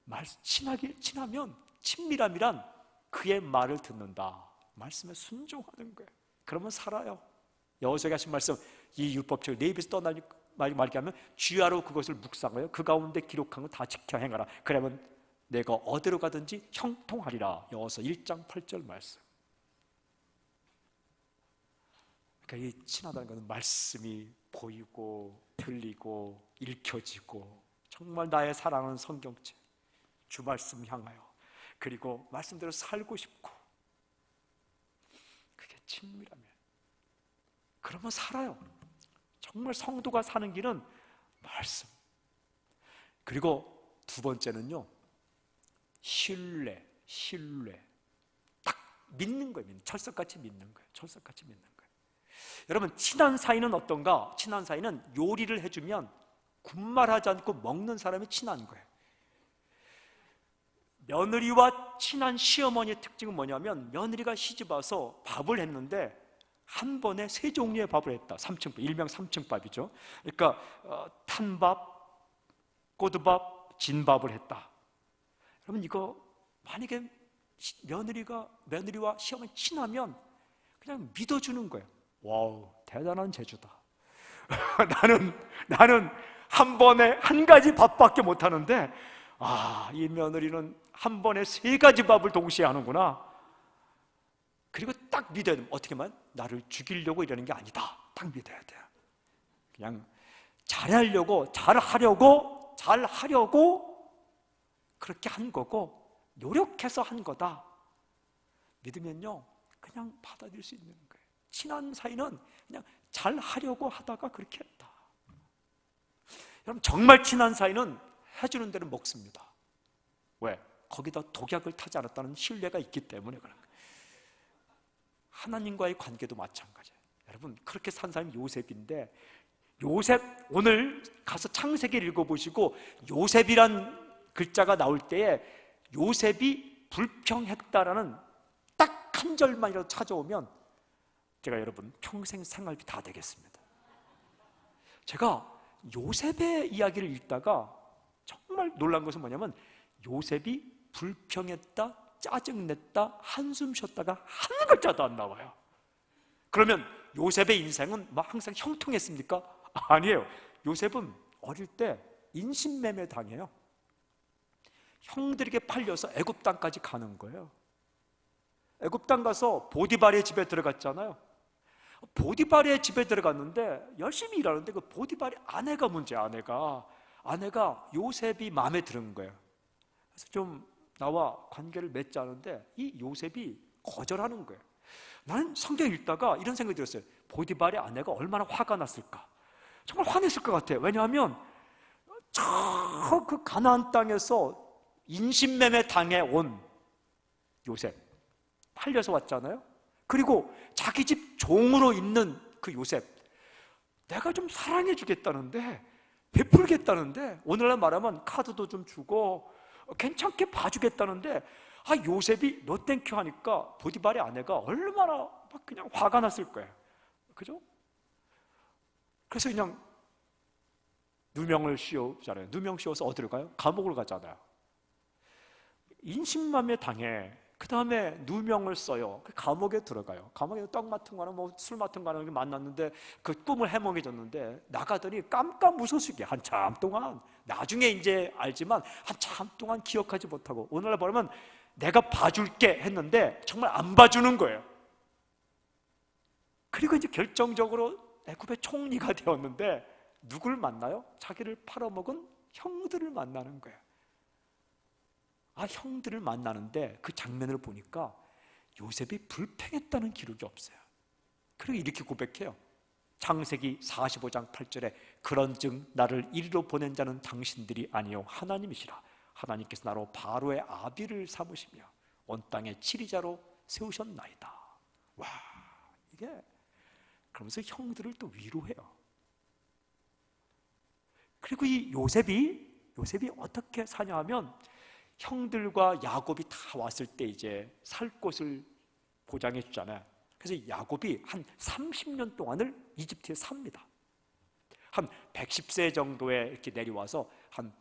말 친하면 친밀함이란 그의 말을 듣는다. 말씀에 순종하는 거예요. 그러면 살아요. 여호수아가 하신 말씀, 이 율법책을 내 입에서 말게 하면 주야로 그것을 묵상하여 그 가운데 기록한 거 다 지켜 행하라. 그러면 내가 어디로 가든지 형통하리라. 여호수아 1장 8절 말씀. 그러니까 이 친하다는 것은 말씀이 보이고 들리고 읽혀지고 정말 나의 사랑하는 성경책 주 말씀 향하여 그리고 말씀대로 살고 싶고 그게 친밀하면 그러면 살아요. 정말 성도가 사는 길은 말씀. 그리고 두 번째는요, 신뢰. 딱 믿는 거예요. 철석같이 믿는 거예요. 철석같이 믿는 거예요. 여러분, 친한 사이는 어떤가? 친한 사이는 요리를 해주면 군말하지 않고 먹는 사람이 친한 거예요. 며느리와 친한 시어머니의 특징은 뭐냐면 며느리가 시집와서 밥을 했는데 한 번에 3종류의 밥을 했다. 3층밥, 일명 3층밥이죠. 그러니까 탄밥, 꼬드밥, 진밥을 했다. 여러분, 이거 만약에 며느리와 시어머니 친하면 그냥 믿어주는 거예요. 와우, 대단한 재주다. 나는 한 번에 한 가지 밥밖에 못 하는데 이 며느리는 한 번에 3가지 밥을 동시에 하는구나. 그리고 딱 믿어야 돼요. 어떻게 하면 나를 죽이려고 이러는 게 아니다. 딱 믿어야 돼요. 그냥 잘하려고 그렇게 한 거고 노력해서 한 거다. 믿으면요 그냥 받아들일 수 있는 거예요. 친한 사이는 그냥 잘하려고 하다가 그렇게 했다. 여러분, 정말 친한 사이는 해주는 대로 먹습니다. 왜? 거기다 독약을 타지 않았다는 신뢰가 있기 때문에 그런 거예요. 하나님과의 관계도 마찬가지예요. 여러분, 그렇게 산 사람이 요셉인데, 요셉, 오늘 가서 창세기를 읽어보시고 요셉이란 글자가 나올 때에 요셉이 불평했다라는 딱 한 절만이라도 찾아오면 제가 여러분 평생 생활비 다 되겠습니다. 제가 요셉의 이야기를 읽다가 정말 놀란 것은 뭐냐면 요셉이 불평했다, 짜증냈다, 한숨 쉬었다가 한 글자도 안 나와요. 그러면 요셉의 인생은 막 항상 형통했습니까? 아니에요. 요셉은 어릴 때 인신매매 당해요. 형들에게 팔려서 애굽 땅까지 가는 거예요. 애굽 땅 가서 보디발의 집에 들어갔잖아요. 보디발의 집에 들어갔는데 열심히 일하는데 그 보디발의 아내가 문제야. 아내가 요셉이 마음에 드는 거예요. 그래서 좀 나와 관계를 맺자는데 이 요셉이 거절하는 거예요. 나는 성경 읽다가 이런 생각이 들었어요. 보디발의 아내가 얼마나 화가 났을까? 정말 화냈을 것 같아요. 왜냐하면 저 그 가나안 땅에서 인신매매 당해 온 요셉 팔려서 왔잖아요. 그리고 자기 집 종으로 있는 그 요셉, 내가 좀 사랑해 주겠다는데, 베풀겠다는데, 오늘날 말하면 카드도 좀 주고 괜찮게 봐주겠다는데 요셉이 노 땡큐 하니까 보디발의 아내가 얼마나 막 그냥 화가 났을 거예요. 그죠? 그래서 그냥 누명을 씌우잖아요. 누명 씌워서 어디로 가요? 감옥을 가잖아요. 인신매매 당해. 그 다음에 누명을 써요. 그 감옥에 들어가요. 감옥에 떡 맡은 거나 술 맡은 거나 만났는데 그 꿈을 해몽해줬는데 나가더니 깜깜무소식이야. 한참 동안. 나중에 이제 알지만 한참 동안 기억하지 못하고 오늘날 보면 내가 봐줄게 했는데 정말 안 봐주는 거예요. 그리고 이제 결정적으로 애굽의 총리가 되었는데 누굴 만나요? 자기를 팔아먹은 형들을 만나는 거예요. 형들을 만나는데 그 장면을 보니까 요셉이 불평했다는 기록이 없어요. 그리고 이렇게 고백해요. 창세기 45장 8절에 그런즉 나를 이리로 보낸 자는 당신들이 아니요 하나님이시라. 하나님께서 나로 바로의 아비를 삼으시며 온 땅의 치리자로 세우셨나이다. 와, 이게 그러면서 형들을 또 위로해요. 그리고 이 요셉이 어떻게 사냐 하면 형들과 야곱이 다 왔을 때 이제 살 곳을 보장해 주잖아요. 그래서 야곱이 한 30년 동안을 이집트에 삽니다. 한 110세 정도에 이렇게 내려와서 한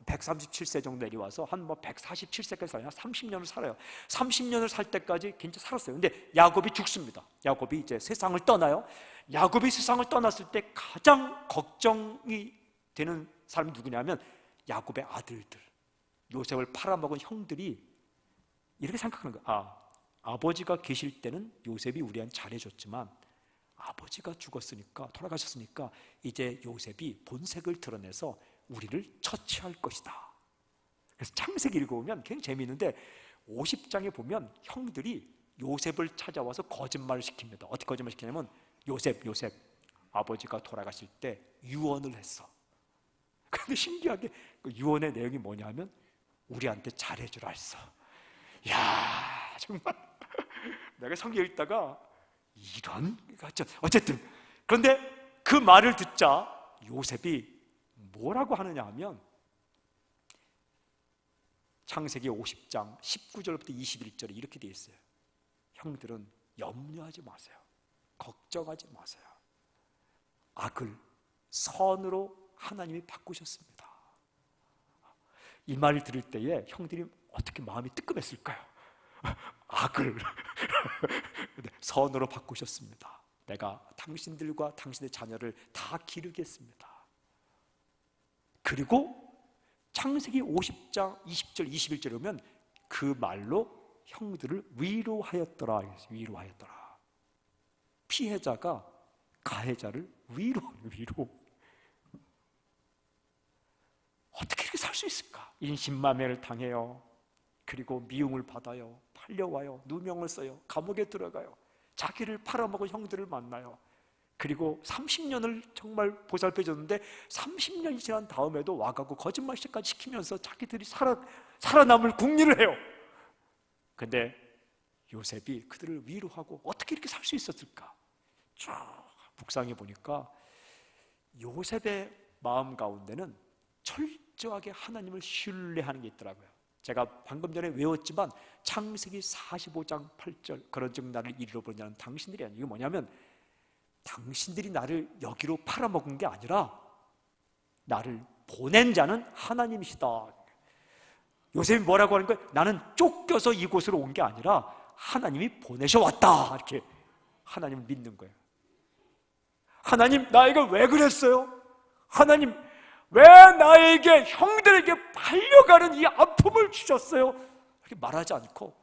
137세 정도 내려와서 한 147세까지 살아요. 30년을 살아요. 30년을 살 때까지 괜찮게 살았어요. 근데 야곱이 죽습니다. 야곱이 이제 세상을 떠나요. 야곱이 세상을 떠났을 때 가장 걱정이 되는 사람이 누구냐면 야곱의 아들들, 요셉을 팔아먹은 형들이 이렇게 생각하는 거야. 아버지가 계실 때는 요셉이 우리한테 잘해줬지만 아버지가 죽었으니까, 돌아가셨으니까 이제 요셉이 본색을 드러내서 우리를 처치할 것이다. 그래서 창세기 읽어보면 굉장히 재미있는데 50장에 보면 형들이 요셉을 찾아와서 거짓말을 시킵니다. 어떻게 거짓말 시키냐면 요셉 아버지가 돌아가실 때 유언을 했어. 그런데 신기하게 그 유언의 내용이 뭐냐면 우리한테 잘해주라 했어. 이야, 정말 내가 성경 읽다가 이런, 어쨌든 그런데 그 말을 듣자 요셉이 뭐라고 하느냐 하면 창세기 50장 19절부터 21절에 이렇게 되어 있어요. 형들은 염려하지 마세요. 걱정하지 마세요. 악을 선으로 하나님이 바꾸셨습니다. 이 말을 들을 때에 형들이 어떻게 마음이 뜨끔했을까요? 악을 선으로 바꾸셨습니다. 내가 당신들과 당신의 자녀를 다 기르겠습니다. 그리고 창세기 50장 20절 21절에 보면 그 말로 형들을 위로하였더라. 위로하였더라. 피해자가 가해자를 위로. 어떻게 이렇게 살 수 있을까? 인신마매를 당해요. 그리고 미움을 받아요. 팔려와요. 누명을 써요. 감옥에 들어가요. 자기를 팔아먹은 형들을 만나요. 그리고 30년을 정말 보살펴줬는데 30년이 지난 다음에도 와가고 거짓말까지 시키면서 자기들이 살아남을 궁리를 해요. 근데 요셉이 그들을 위로하고 어떻게 이렇게 살 수 있었을까? 쭉 묵상해 보니까 요셉의 마음 가운데는 철저하게 하나님을 신뢰하는 게 있더라고요. 제가 방금 전에 외웠지만 창세기 45장 8절 그런 즉 나를 이리로 보냐는 당신들이 아니고, 이게 뭐냐면 당신들이 나를 여기로 팔아먹은 게 아니라 나를 보낸 자는 하나님이시다. 요셉이 뭐라고 하는 거예요? 나는 쫓겨서 이곳으로 온 게 아니라 하나님이 보내셔 왔다. 이렇게 하나님을 믿는 거예요. 하나님, 나에게 왜 그랬어요? 하나님, 왜 나에게 형들에게 팔려가는 이 아픔을 주셨어요? 이렇게 말하지 않고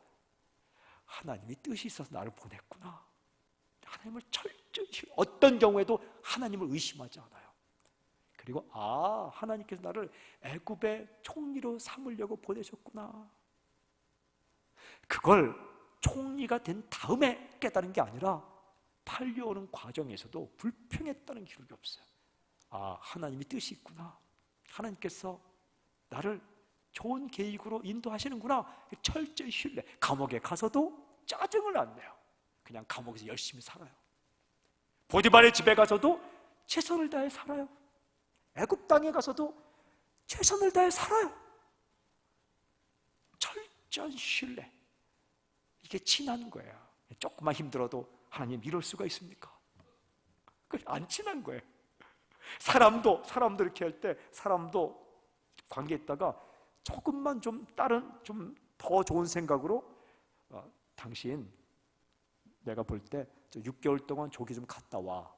하나님이 뜻이 있어서 나를 보냈구나. 하나님을 철저히, 어떤 경우에도 하나님을 의심하지 않아요. 그리고 하나님께서 나를 애굽의 총리로 삼으려고 보내셨구나. 그걸 총리가 된 다음에 깨달은 게 아니라 팔려오는 과정에서도 불평했다는 기록이 없어요. 하나님이 뜻이 있구나. 하나님께서 나를 좋은 계획으로 인도하시는구나. 철저히 신뢰. 감옥에 가서도 짜증을 안 내요. 그냥 감옥에서 열심히 살아요. 보디발의 집에 가서도 최선을 다해 살아요. 애굽 땅에 가서도 최선을 다해 살아요. 철저한 신뢰. 이게 친한 거예요. 조금만 힘들어도 하나님 이럴 수가 있습니까? 안 친한 거예요. 사람도 이렇게 할 때 사람도 관계에 있다가 조금만 좀 다른 좀 더 좋은 생각으로 당신 내가 볼 때 6개월 동안 조기 좀 갔다 와.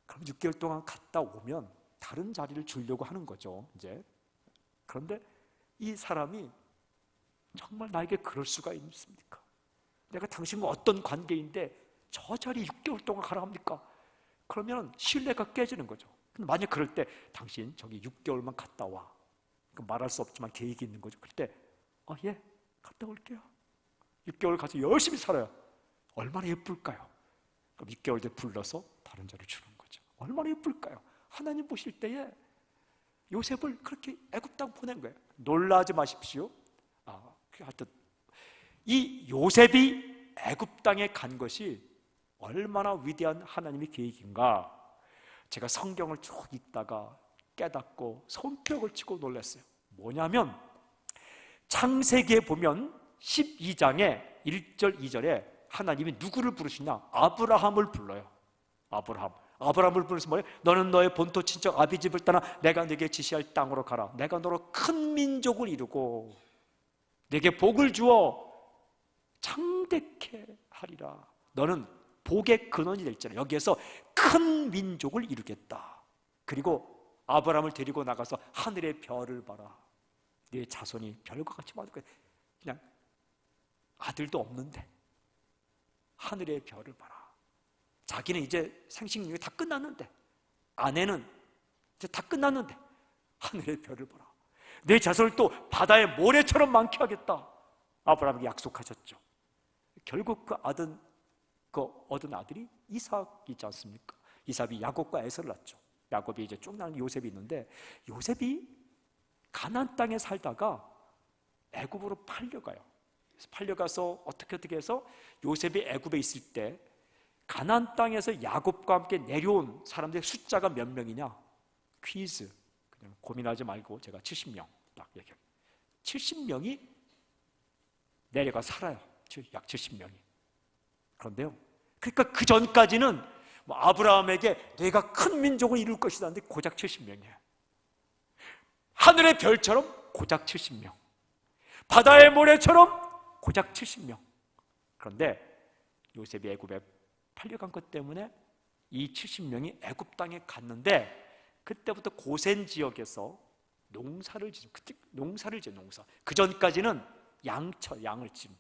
그럼 6개월 동안 갔다 오면 다른 자리를 주려고 하는 거죠, 이제. 그런데 이 사람이 정말 나에게 그럴 수가 있습니까? 내가 당신과 어떤 관계인데 저 자리 6개월 동안 가라 합니까? 그러면 신뢰가 깨지는 거죠. 근데 만약 그럴 때 당신 저기 6개월만 갔다 와. 말할 수 없지만 계획이 있는 거죠. 그럴 때 예, 갔다 올게요. 6개월 가서 열심히 살아요. 얼마나 예쁠까요? 그럼 6개월 뒤에 불러서 다른 자를 주는 거죠. 얼마나 예쁠까요? 하나님 보실 때에 요셉을 그렇게 애굽 땅 보낸 거예요. 놀라지 마십시오. 하여튼 이 요셉이 애굽 땅에 간 것이 얼마나 위대한 하나님의 계획인가, 제가 성경을 쭉 읽다가 깨닫고 손뼉을 치고 놀랐어요. 뭐냐면 창세기에 보면 12장에 1절 2절에 하나님이 누구를 부르시냐? 아브라함을 불러요. 아브라함을 불러서 뭐예요? 너는 너의 본토 친척 아비 집을 떠나 내가 네게 지시할 땅으로 가라. 내가 너로 큰 민족을 이루고 네게 복을 주어 창대케 하리라. 너는 복의 근원이 됐잖아요. 여기에서 큰 민족을 이루겠다. 그리고 아브라함을 데리고 나가서 하늘의 별을 봐라. 네 자손이 별과 같이 많을 거야. 그냥 아들도 없는데 하늘의 별을 봐라. 자기는 이제 생식력이 다 끝났는데, 아내는 이제 다 끝났는데 하늘의 별을 보라. 내 자손을 또 바다의 모래처럼 많게 하겠다. 아브라함에게 약속하셨죠. 결국 얻은 아들이 이삭이지 않습니까? 이삭이 야곱과 에서를 낳죠. 야곱이 이제 쭉 낳은 요셉이 있는데, 요셉이 가나안 땅에 살다가 애굽으로 팔려가요. 그래서 팔려가서 어떻게 해서 요셉이 애굽에 있을 때 가나안 땅에서 야곱과 함께 내려온 사람들의 숫자가 몇 명이냐? 퀴즈. 그냥 고민하지 말고 제가 70명 딱 얘기해요. 70명이 내려가 살아요. 약 70명이. 그런데요, 그러니까 그 전까지는 아브라함에게 내가 큰 민족을 이룰 것이다 하는데 고작 70명이에요. 하늘의 별처럼 고작 70명, 바다의 모래처럼 고작 70명. 그런데 요셉이 애굽에 팔려간 것 때문에 이 70명이 애굽 땅에 갔는데, 그때부터 고센 지역에서 농사를 지죠. 농사. 그 전까지는 양을 지금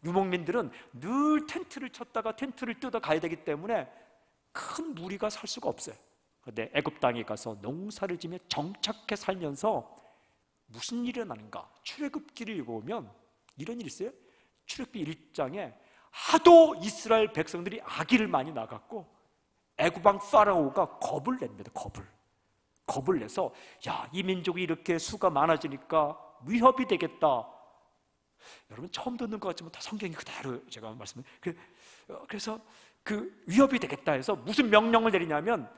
유목민들은 늘 텐트를 쳤다가 텐트를 뜯어 가야 되기 때문에 큰 무리가 살 수가 없어요. 그런데 애굽 땅에 가서 농사를 지며 정착해 살면서 무슨 일이 일어나는가? 출애굽기를 읽어보면 이런 일이 있어요. 출애굽기 1장에 하도 이스라엘 백성들이 악의를 많이 나갔고 애굽 왕 파라오가 겁을 냅니다. 겁을 내서 이 민족이 이렇게 수가 많아지니까 위협이 되겠다. 여러분 처음 듣는 것 같지만 다 성경이 그대로 제가 그래서 그 위협이 되겠다 해서 무슨 명령을 내리냐면,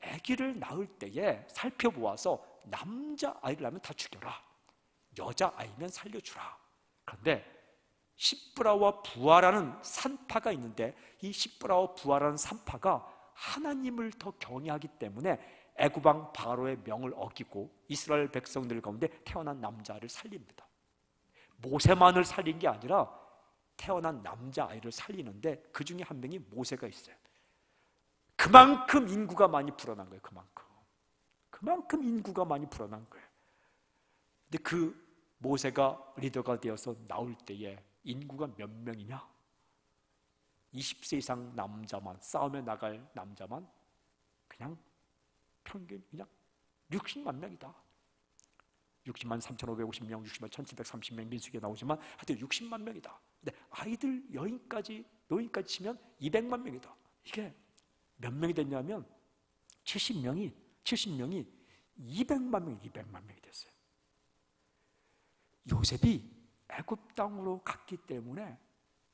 아기를 낳을 때에 살펴보아서 남자 아이를 낳으면 다 죽여라, 여자 아이면 살려주라. 그런데 시브라와 부하라는 산파가 있는데, 이 시브라와 부하라는 산파가 하나님을 더 경외하기 때문에 애굽 왕 바로의 명을 어기고 이스라엘 백성들 가운데 태어난 남자를 살립니다. 모세만을 살린 게 아니라 태어난 남자아이를 살리는데 그 중에 한 명이 모세가 있어요. 그만큼 인구가 많이 불어난 거예요. 그만큼 인구가 많이 불어난 거예요. 근데 그 모세가 리더가 되어서 나올 때에 인구가 몇 명이냐? 20세 이상 남자만, 싸움에 나갈 남자만 그냥 평균 그냥 60만 명이다. 60만 3,550명, 60만 1,730명 민수기에 나오지만 하여튼 60만 명이다. 근데 아이들 노인까지 치면 200만 명이다. 이게 몇 명이 됐냐면 70명이 200만 명이 됐어요. 요셉이 애굽 땅으로 갔기 때문에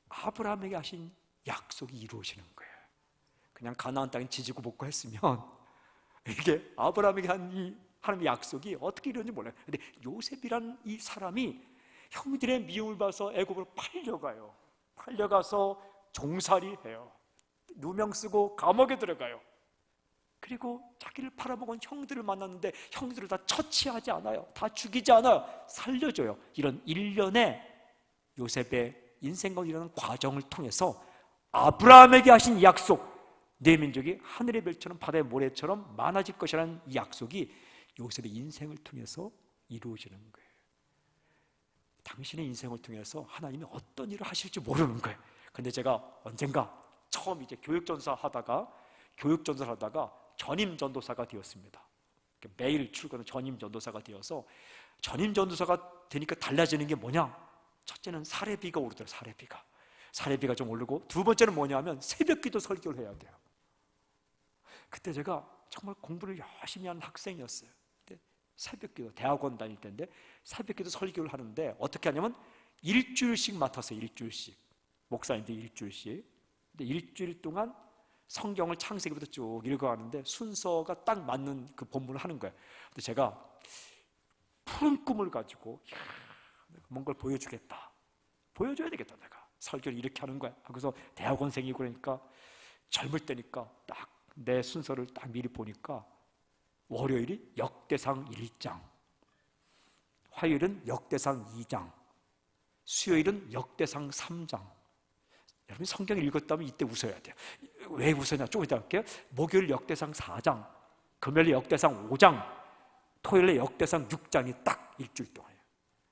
아브라함에게 하신 약속이 이루어지는 거예요. 그냥 가나안 땅에 지지고 볶고 했으면 이게 아브라함에게 한 이 하나님의 약속이 어떻게 이루어지는지 몰라요. 근데 요셉이란 이 사람이 형들의 미움을 봐서 애굽으로 팔려가서 종살이 해요. 누명 쓰고 감옥에 들어가요. 그리고 자기를 팔아먹은 형들을 만났는데 형들을 다 처치하지 않아요. 다 죽이지 않아요. 살려줘요. 이런 일련의 요셉의 인생과 이런 과정을 통해서 아브라함에게 하신 약속, 내 민족이 하늘의 별처럼 바다의 모래처럼 많아질 것이라는 이 약속이 요셉의 인생을 통해서 이루어지는 거예요. 당신의 인생을 통해서 하나님이 어떤 일을 하실지 모르는 거예요. 근데 제가 언젠가 처음 이제 교육전도사를 하다가 전임 전도사가 되었습니다. 매일 출근하는 전임 전도사가 되어서, 전임 전도사가 되니까 달라지는 게 뭐냐? 첫째는 사례비가 오르더라고요. 사례비가 좀 오르고, 두 번째는 뭐냐면 새벽기도 설교를 해야 돼요. 그때 제가 정말 공부를 열심히 하는 학생이었어요. 근데 새벽기도, 대학원 다닐 때인데 새벽기도 설교를 하는데 어떻게 하냐면 일주일씩 맡았어요. 목사님들 일주일씩. 근데 일주일 동안 성경을 창세기부터 쭉 읽어가는데 순서가 딱 맞는 그 본문을 하는 거예요. 근데 제가 푸른 꿈을 가지고 뭔가를 보여줘야 되겠다. 내가 설교를 이렇게 하는 거야. 그래서 대학원생이고 그러니까 젊을 때니까 딱 내 순서를 딱 미리 보니까 월요일이 역대상 1장, 화요일은 역대상 2장, 수요일은 역대상 3장, 여러분 성경 읽었다면 이때 웃어야 돼요. 왜 웃으냐? 조금 이따 할게요. 목요일 역대상 4장, 금요일 역대상 5장, 토요일에 역대상 6장이 딱 일주일 동안이에요.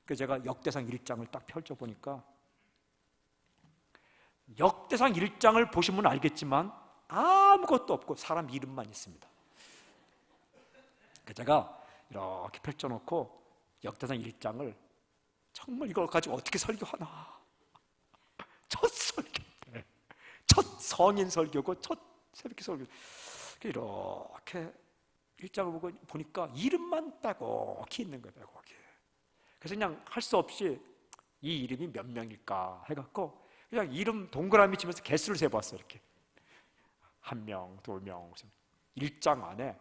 그래서 제가 역대상 1장을 딱 펼쳐보니까 역대상 1장을 보시면 알겠지만 아무것도 없고 사람 이름만 있습니다. 그래서 제가 이렇게 펼쳐놓고 역대상 1장을 정말 이걸 가지고 어떻게 설교하나, 첫 설교, 첫 성인 설교고 첫 새벽 설교, 이렇게 1장을 보니까 이름만 빼곡히 있는 거예요. 빼곡히. 그래서 그냥 할 수 없이 이 이름이 몇 명일까 해갖고 그냥 이름 동그라미 치면서 개수를 세봤어요. 이렇게 1명, 2명. 1장 안에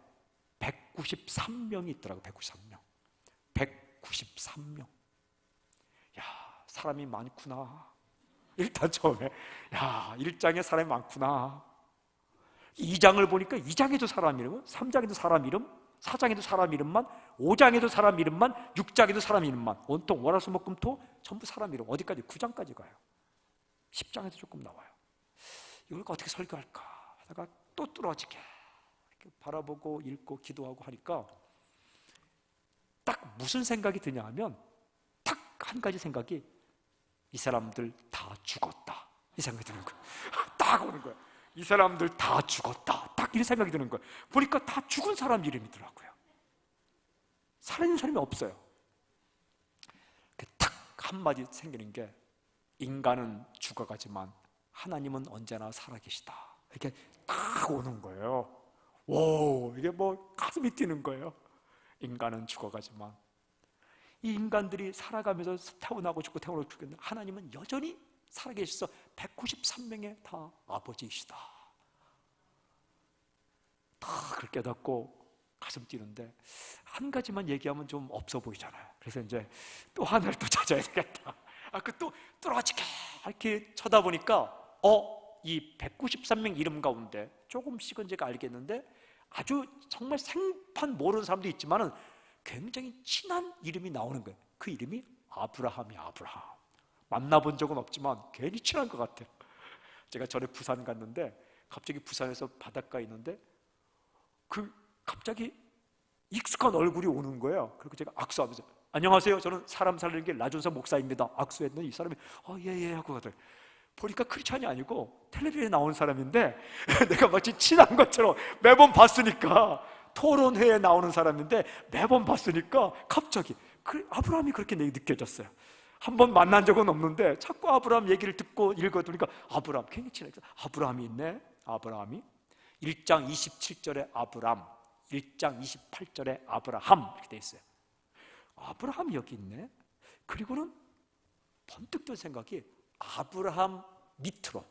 193명이 있더라고. 193명. 193명. 야, 사람이 많구나. 일단 처음에 야, 1장에 사람이 많구나. 2장을 보니까 2장에도 사람 이름, 3장에도 사람 이름, 4장에도 사람 이름만, 5장에도 사람 이름만, 6장에도 사람 이름만. 온통 월화수목금토 전부 사람 이름. 어디까지? 9장까지 가요. 10장에도 조금 나와요. 이걸 어떻게 설교할까 하다가 또 뚫어지게 이렇게 바라보고 읽고 기도하고 하니까 딱 무슨 생각이 드냐 하면 딱 한 가지 생각이, 이 사람들 다 죽었다, 이 생각이 드는 거예요. 딱 오는 거예요. 이 사람들 다 죽었다, 딱 이런 생각이 드는 거예요. 보니까 다 죽은 사람 이름이더라고요. 살아있는 사람이 없어요. 딱 한마디 생기는 게, 인간은 죽어가지만 하나님은 언제나 살아계시다. 이렇게 딱 오는 거예요. 오, 이게 뭐 가슴이 뛰는 거예요. 인간은 죽어가지만, 이 인간들이 살아가면서 태어나고 죽고 태어나고 죽겠는데 하나님은 여전히 살아계셔서 193명의 다 아버지이시다. 다 그렇게 깨닫고 가슴 뛰는데, 한 가지만 얘기하면 좀 없어 보이잖아요. 그래서 이제 또 하나를 또 찾아야 되겠다. 그 또 뚫어지게 이렇게 쳐다보니까 이 193명 이름 가운데 조금씩은 제가 알겠는데, 아주 정말 생판 모르는 사람도 있지만은 굉장히 친한 이름이 나오는 거예요. 그 이름이 아브라함이야. 아브라함. 만나본 적은 없지만 괜히 친한 것 같아요. 제가 전에 부산 갔는데 갑자기 부산에서 바닷가에 있는데 갑자기 익숙한 얼굴이 오는 거예요. 그리고 제가 악수하면서, 안녕하세요, 저는 사람 살리는 게 라준서 목사입니다. 악수했더니 이 사람이 예 하고 가더라고요. 보니까 크리스찬이 아니고 텔레비전에 나오는 사람인데 내가 마치 친한 것처럼 매번 봤으니까, 토론회에 나오는 사람인데 매번 봤으니까 갑자기 아브라함이 그렇게 느껴졌어요. 한번 만난 적은 없는데 자꾸 아브라함 얘기를 듣고 읽어두니까 아브라함, 굉장히 친해서 아브라함이 있네. 아브라함이 1장 27절에 아브람, 1장 28절에 아브라함 이렇게 돼 있어요. 아브라함이 여기 있네. 그리고는 번뜩 든 생각이, 아브라함 밑으로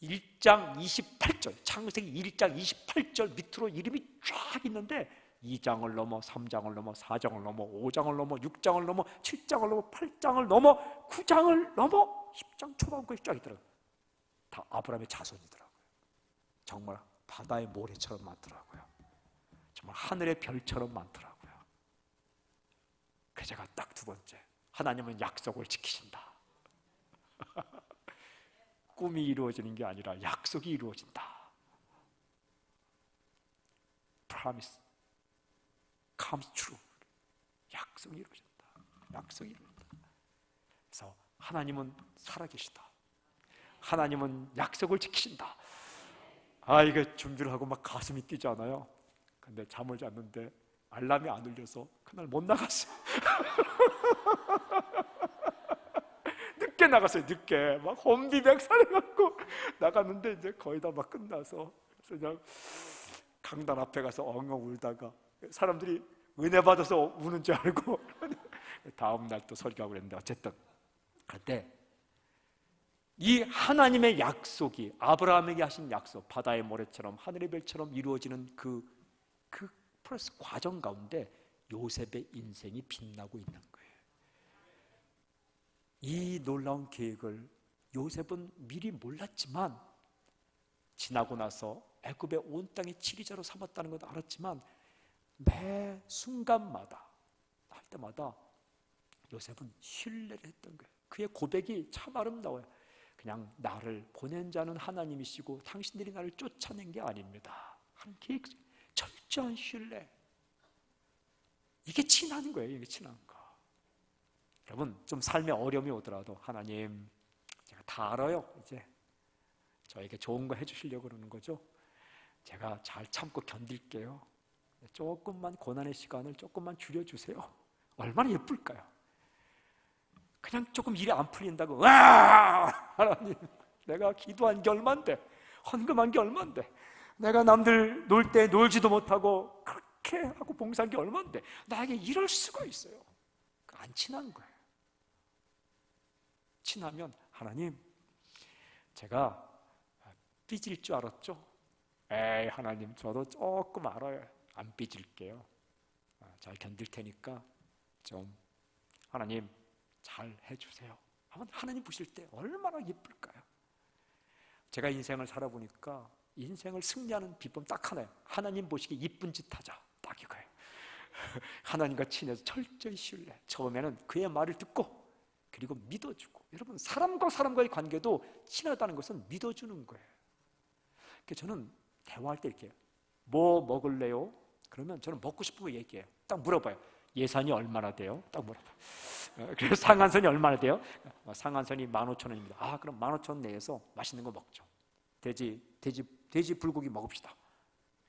1장 28절, 창세기 1장 28절 밑으로 이름이 쫙 있는데 2장을 넘어 3장을 넘어 4장을 넘어 5장을 넘어 6장을 넘어 7장을 넘어 8장을 넘어 9장을 넘어 10장 초반까지 쫙 있더라고요. 다 아브라함의 자손이더라고요. 정말 바다의 모래처럼 많더라고요. 정말 하늘의 별처럼 많더라고요. 그래서 제가 딱 두 번째, 하나님은 약속을 지키신다. 꿈이 이루어지는 게 아니라 약속이 이루어진다. Promise comes true. 약속이 이루어진다. 약속이 이루어진다. 그래서 하나님은 살아계시다. 하나님은 약속을 지키신다. 이거 준비를 하고 막 가슴이 뛰지 않아요? 근데 잠을 잤는데 알람이 안 울려서 그날 못 나갔어요. 늦게 나갔어요. 늦게 막 혼비백산해갖고 나갔는데 이제 거의 다 막 끝나서, 그래서 그냥 강단 앞에 가서 엉엉 울다가 사람들이 은혜 받아서 우는 줄 알고 다음 날 또 설교하고 그랬는데, 어쨌든 그때 이 하나님의 약속이, 아브라함에게 하신 약속, 바다의 모래처럼 하늘의 별처럼 이루어지는 그 프로세스 과정 가운데 요셉의 인생이 빛나고 있는 거예요. 이 놀라운 계획을 요셉은 미리 몰랐지만, 지나고 나서 애굽의 온 땅의 치리자로 삼았다는 건 알았지만, 매 순간마다 할 때마다 요셉은 신뢰를 했던 거예요. 그의 고백이 참 아름다워요. 그냥 나를 보낸 자는 하나님이시고 당신들이 나를 쫓아낸 게 아닙니다 하는 철저한 신뢰. 이게 친한 거예요. 이게 친한 거. 여러분, 좀 삶에 어려움이 오더라도 하나님, 제가 다 알아요. 이제 저에게 좋은 거 해주시려고 그러는 거죠. 제가 잘 참고 견딜게요. 조금만 고난의 시간을 조금만 줄여주세요. 얼마나 예쁠까요? 그냥 조금 일이 안 풀린다고 와! 하나님, 내가 기도한 게 얼만데, 헌금한 게 얼만데, 내가 남들 놀 때 놀지도 못하고 그렇게 하고 봉사한 게 얼만데 나에게 이럴 수가 있어요. 안 친한 거예요. 친하면 하나님, 제가 삐질 줄 알았죠? 에이 하나님, 저도 조금 알아요. 안 삐질게요. 잘 견딜 테니까 좀 하나님 잘 해주세요 하면 하나님 보실 때 얼마나 예쁠까요? 제가 인생을 살아보니까 인생을 승리하는 비법 딱 하나예요. 하나님 보시기에 이쁜 짓 하자. 딱 이거예요. 하나님과 친해서 철저히 신뢰. 처음에는 그의 말을 듣고 그리고 믿어주고. 여러분, 사람과 사람과의 관계도 친하다는 것은 믿어주는 거예요. 그러니까 저는 대화할 때 이렇게 뭐 먹을래요? 그러면 저는 먹고 싶은 거 얘기해요. 딱 물어봐요. 예산이 얼마나 돼요? 딱 물어봐요. 그래서 상한선이 얼마나 돼요? 상한선이 15,000원입니다. 아, 그럼 15,000원 내에서 맛있는 거 먹죠. 돼지 불고기 먹읍시다.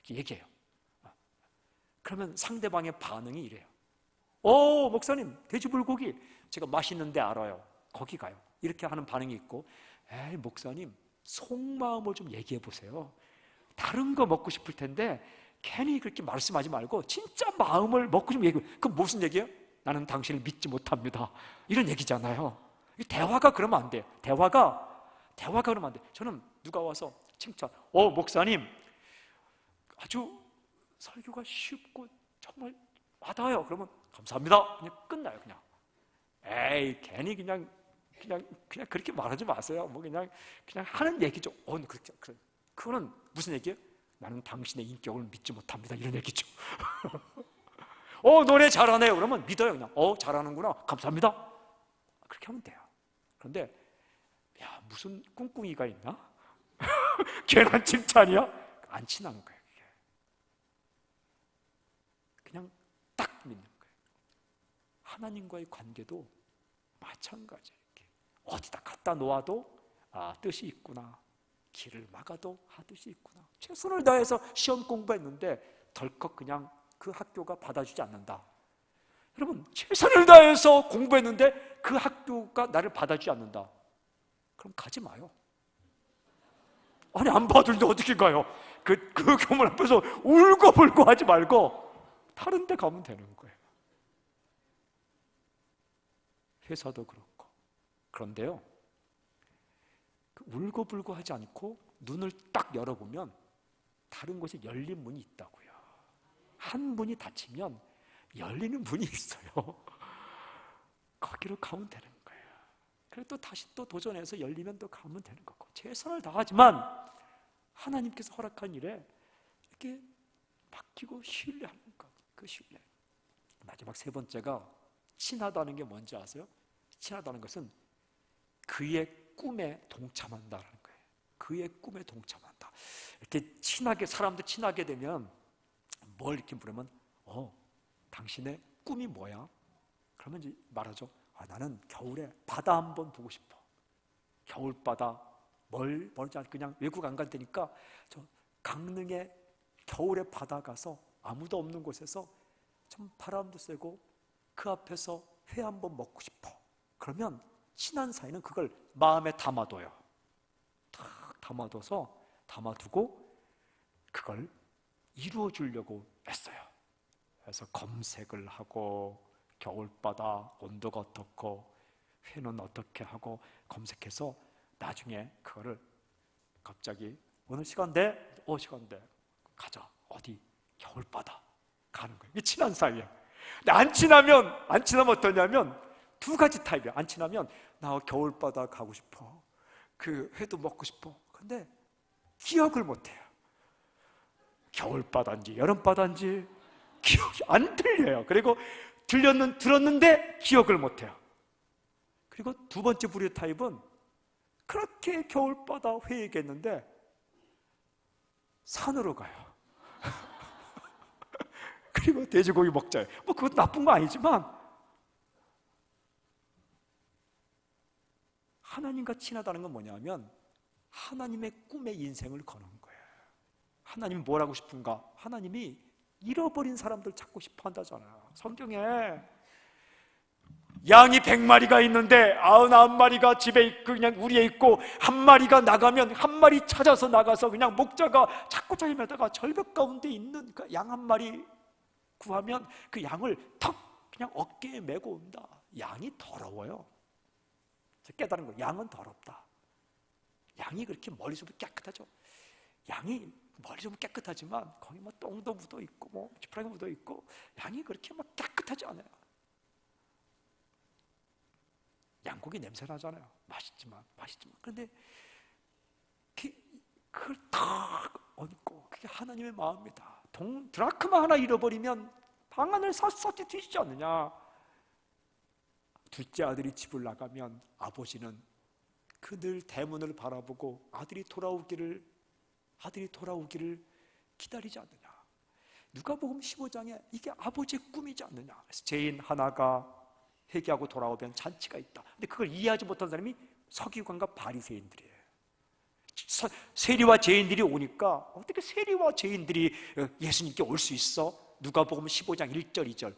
이렇게 얘기해요. 그러면 상대방의 반응이 이래요. 오, 목사님, 돼지 불고기 제가 맛있는데 알아요. 거기 가요. 이렇게 하는 반응이 있고, 에이, 목사님, 속마음을 좀 얘기해 보세요. 다른 거 먹고 싶을 텐데 괜히 그렇게 말씀하지 말고 진짜 마음을 먹고 좀 얘기해. 그럼 무슨 얘기예요? 나는 당신을 믿지 못합니다. 이런 얘기잖아요. 대화가 그러면 안 돼요. 대화가 그러면 안 돼요. 저는 누가 와서 칭찬, 목사님 아주 설교가 쉽고 정말 와닿아요. 그러면 감사합니다. 그냥 끝나요. 그냥 에이, 괜히 그냥 그렇게 말하지 마세요. 뭐 그냥 하는 얘기죠. 그거는 무슨 얘기예요? 나는 당신의 인격을 믿지 못합니다. 이런 얘기죠. 노래 잘하네요. 그러면 믿어요. 그냥 잘하는구나. 감사합니다. 그렇게 하면 돼요. 그런데 야, 무슨 꿍꿍이가 있나? 괜한 칭찬이야? 안 친한 거예요. 그냥 딱 믿는 거예요. 하나님과의 관계도 마찬가지예요. 어디다 갖다 놓아도 뜻이 있구나. 길을 막아도 뜻이 있구나. 최선을 다해서 시험 공부했는데 덜컥 그냥 그 학교가 받아주지 않는다. 여러분, 최선을 다해서 공부했는데 그 학교가 나를 받아주지 않는다. 그럼 가지 마요. 아니, 안 받으는데 어떻게 가요? 그 교문 앞에서 울고불고 하지 말고 다른 데 가면 되는 거예요. 회사도 그렇고. 그런데요, 울고불고 하지 않고 눈을 딱 열어보면 다른 곳에 열린 문이 있다고요. 한 문이 닫히면 열리는 문이 있어요. 거기로 가면 되는 거예요. 그래서 또 다시 또 도전해서 열리면 또 가면 되는 거고. 최선을 다하지만 하나님께서 허락한 일에 이렇게 맡기고 신뢰하는 것. 그 신뢰. 마지막 세 번째가 친하다는 게 뭔지 아세요? 친하다는 것은 그의 꿈에 동참한다는 거예요. 그의 꿈에 동참한다. 이렇게 친하게, 사람들 친하게 되면 뭘 이렇게 물으면 당신의 꿈이 뭐야? 그러면 이제 말하죠. 나는 겨울에 바다 한번 보고 싶어. 겨울바다 멀지 않고 그냥 외국 안 갈 테니까 저 강릉에 겨울에 바다 가서 아무도 없는 곳에서 좀 바람도 쐬고 그 앞에서 회 한번 먹고 싶어. 그러면 친한 사이는 그걸 마음에 담아둬요. 탁 담아두고 그걸 이루어 주려고 했어요. 그래서 검색을 하고 겨울바다 온도가 어떻고 회는 어떻게 하고 검색해서 나중에 그거를 갑자기 오늘 시간 돼? 시간 돼. 가자. 어디? 겨울바다 가는 거예요. 이게 친한 사이예요. 근데 안 친하면 어떠냐면 두 가지 타입이에요. 안 친하면 나 겨울바다 가고 싶어. 그 회도 먹고 싶어. 근데 기억을 못 해요. 겨울바다인지 여름바다인지 기억이 안 들려요. 그리고 들었는데 기억을 못 해요. 그리고 두 번째 부류 타입은 그렇게 겨울바다 회의했는데 산으로 가요. 그리고 돼지고기 먹자요. 뭐 그것도 나쁜 거 아니지만 하나님과 친하다는 건 뭐냐면 하나님의 꿈의 인생을 거는 거예요. 하나님이 뭘 하고 싶은가? 하나님이 잃어버린 사람들 찾고 싶어 한다잖아요. 성경에 양이 100마리가 있는데 99마리가 집에 있고 그냥 우리에 있고 한 마리가 나가면 한 마리 찾아서 나가서 그냥 목자가 찾고 찾으면다가 절벽 가운데 있는 그 양 한 마리 구하면 그 양을 턱 그냥 어깨에 메고 온다. 양이 더러워요. 깨달은 거예요. 양은 더럽다. 양이 그렇게 머리속이 깨끗하죠. 양이 머리속은 깨끗하지만 거기 뭐 똥도 묻어 있고 뭐 지푸라기 묻어 있고 양이 그렇게 막 깨끗하지 않아요. 양고기 냄새 나잖아요. 맛있지만 그런데 그걸 딱 얹고 그게 하나님의 마음이다. 드라크마 하나 잃어버리면 방안을 샅샅이 뒤지지 않느냐. 둘째 아들이 집을 나가면 아버지는 그 늘 대문을 바라보고 아들이 돌아오기를 기다리지 않느냐. 누가복음 15장에 이게 아버지의 꿈이지 않느냐. 그래서 죄인 하나가 회개하고 돌아오면 잔치가 있다. 근데 그걸 이해하지 못한 사람이 서기관과 바리새인들이에요. 세리와 죄인들이 오니까 어떻게 세리와 죄인들이 예수님께 올 수 있어? 누가복음 15장 1절 2절